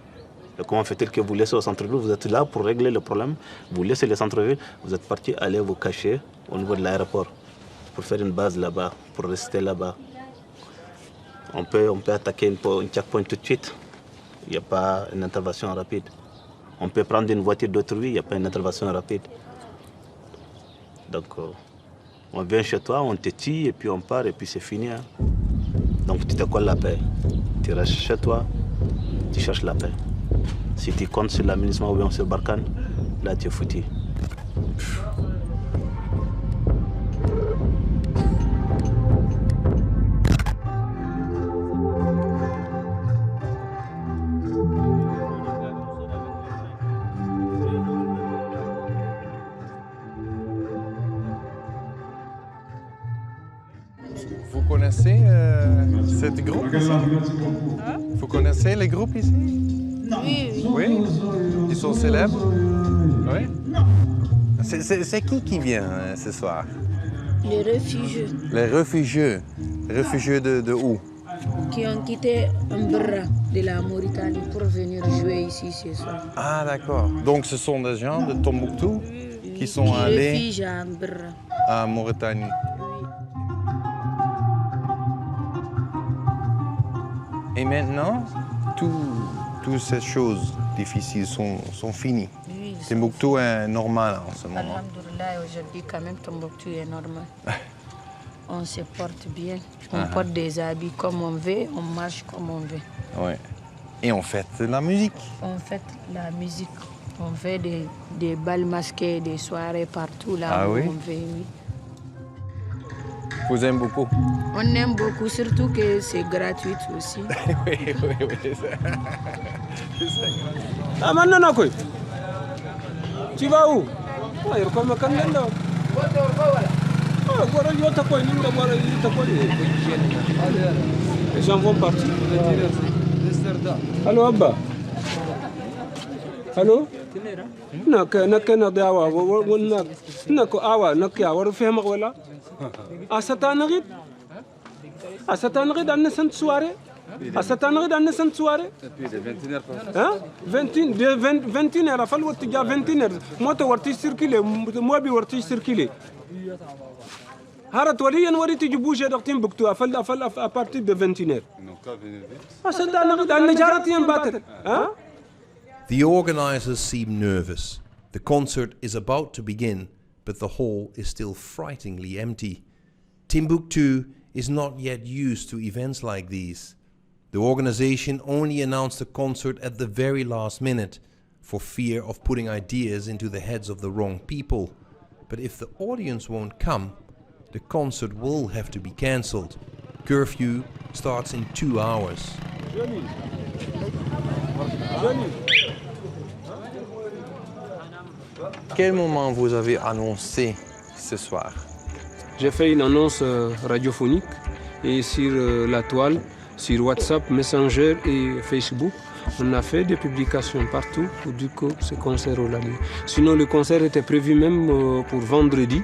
Et comment fait-il que vous laissez au centre-ville? Vous êtes là pour régler le problème. Vous laissez le centre-ville, vous êtes parti aller vous cacher au niveau de l'aéroport pour faire une base là-bas, pour rester là-bas. On peut attaquer une checkpoint tout de suite. Il n'y a pas une intervention rapide. On peut prendre une voiture d'autrui, il n'y a pas une intervention rapide. Donc, on vient chez toi, on te tue, et puis on part, et puis c'est fini. Hein. Donc, tu te colles la paix. Tu restes chez toi, tu cherches la paix. Si tu comptes sur l'aménagement ou bien sur Barkhane, là, tu es foutu. Vous connaissez cette groupe ici? Vous connaissez les groupes ici? Oui. Oui? Ils sont célèbres? Oui? C'est qui vient ce soir? Les réfugiés Les réfugiés. Réfugiés de où? qui ont quitté Mbra de la Mauritanie pour venir jouer ici ce soir. Ah d'accord. Donc ce sont des gens de Tombouctou qui sont Qui allés réfugient à Mbra. à Mauritanie. Et maintenant, toutes ces choses difficiles sont finies. Oui. Tombouctou est normal en ce moment. Alhamdoulilah, aujourd'hui quand même Tombouctou est normal. On se porte bien, on porte des habits comme on veut, on marche comme on veut. Ouais. Et on fête la musique. On fait la musique, on fait des bals masqués, des soirées partout là où on veut. Oui. Vous aimez beaucoup? On aime beaucoup, surtout que c'est gratuit aussi. Oui. Ah, maintenant, quoi? Tu vas où? Ah, il comme quand même là. Ah, voilà, il y a ta quoi, il y a ta quoi. Les gens vont partir. Allô, Abba? Allô? Nakana dawa, nako awa, nakia, war fehma wala? Asatanagid? Asatanagid anne sant soirée? Asatanagid anne sant soirée? Hein? 21 heures, fallu tiga 21 heures. Moi to warti circuler, moi bi warti circuler. Harat waliyan wariti jibouche d'Artim Buktu, afal à partir de 21 heures. Asatanagid anne jarati en batter. Hein? The organizers seem nervous. The concert is about to begin, but the hall is still frighteningly empty. Timbuktu is not yet used to events like these. The organization only announced the concert at the very last minute, for fear of putting ideas into the heads of the wrong people. But if the audience won't come, the concert will have to be cancelled. Curfew starts in 2 hours. Quel moment vous avez annoncé ce soir? J'ai fait une annonce radiophonique et sur la toile, sur WhatsApp, Messenger et Facebook. On a fait des publications partout pour dire que ce concert aura lieu. Sinon, le concert était prévu même pour vendredi,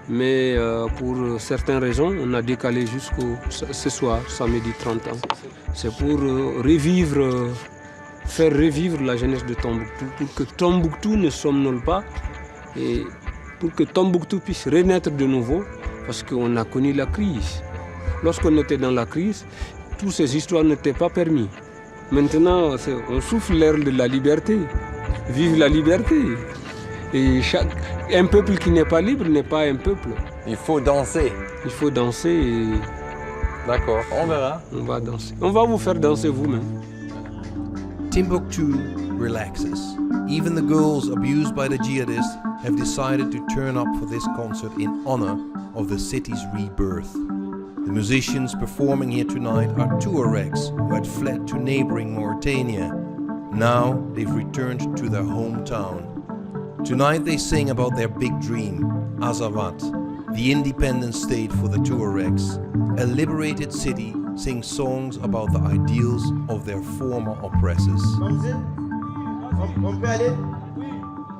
mais pour certaines raisons, on a décalé jusqu'au ce soir, samedi 30 ans. C'est pour faire revivre la jeunesse de Tombouctou, pour que Tombouctou ne somnole pas et pour que Tombouctou puisse renaître de nouveau, parce qu'on a connu la crise. Lorsqu'on était dans la crise, toutes ces histoires n'étaient pas permises. Maintenant, on souffle l'air de la liberté. Vive la liberté. Et un peuple qui n'est pas libre n'est pas un peuple. Il faut danser. Il faut danser et... D'accord, on verra. On va danser. On va vous faire danser vous-même. Timbuktu relaxes. Even the girls abused by the jihadists have decided to turn up for this concert in honor of the city's rebirth. The musicians performing here tonight are Tuaregs who had fled to neighboring Mauritania. Now they've returned to their hometown. Tonight they sing about their big dream, Azawad, the independent state for the Tuaregs, a liberated city sing songs about the ideals of their former oppressors. On peut aller?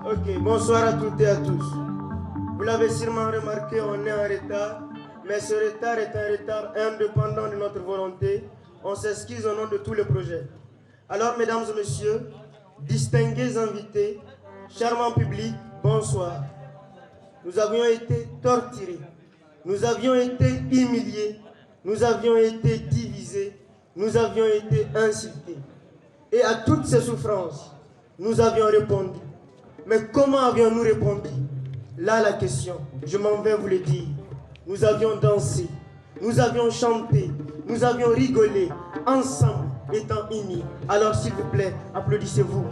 Ok, bonsoir à toutes et à tous. Vous l'avez sûrement remarqué, on est en retard, mais ce retard est un retard indépendant de notre volonté. On s'excuse au nom de tout le projet. Alors, mesdames et messieurs, distingués invités, charmant public, bonsoir. Nous avions été torturés, nous avions été humiliés, nous avions été divisés, nous avions été insultés. Et à toutes ces souffrances, nous avions répondu. Mais comment avions-nous répondu? Là la question, je m'en vais vous le dire. Nous avions dansé, nous avions chanté, nous avions rigolé, ensemble, étant unis. Alors s'il vous plaît, applaudissez-vous.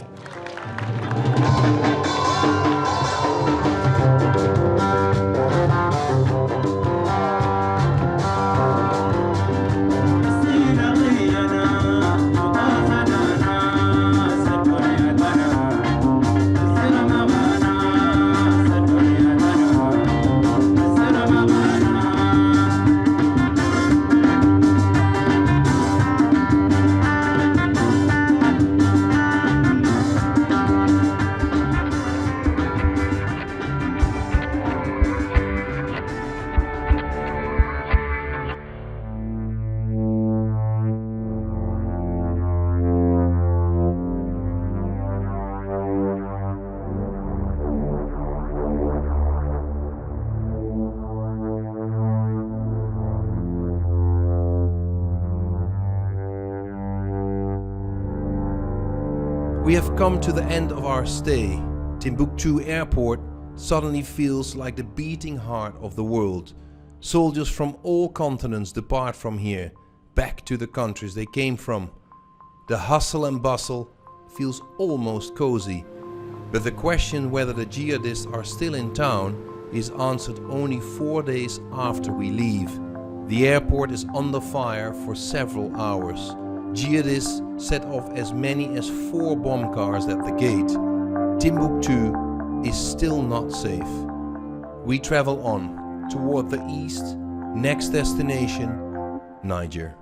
We have come to the end of our stay. Timbuktu Airport suddenly feels like the beating heart of the world. Soldiers from all continents depart from here, back to the countries they came from. The hustle and bustle feels almost cozy, but the question whether the jihadists are still in town is answered only 4 days after we leave. The airport is under fire for several hours. Jihadists set off as many as 4 bomb cars at the gate. Timbuktu is still not safe. We travel on toward the east, next destination, Niger.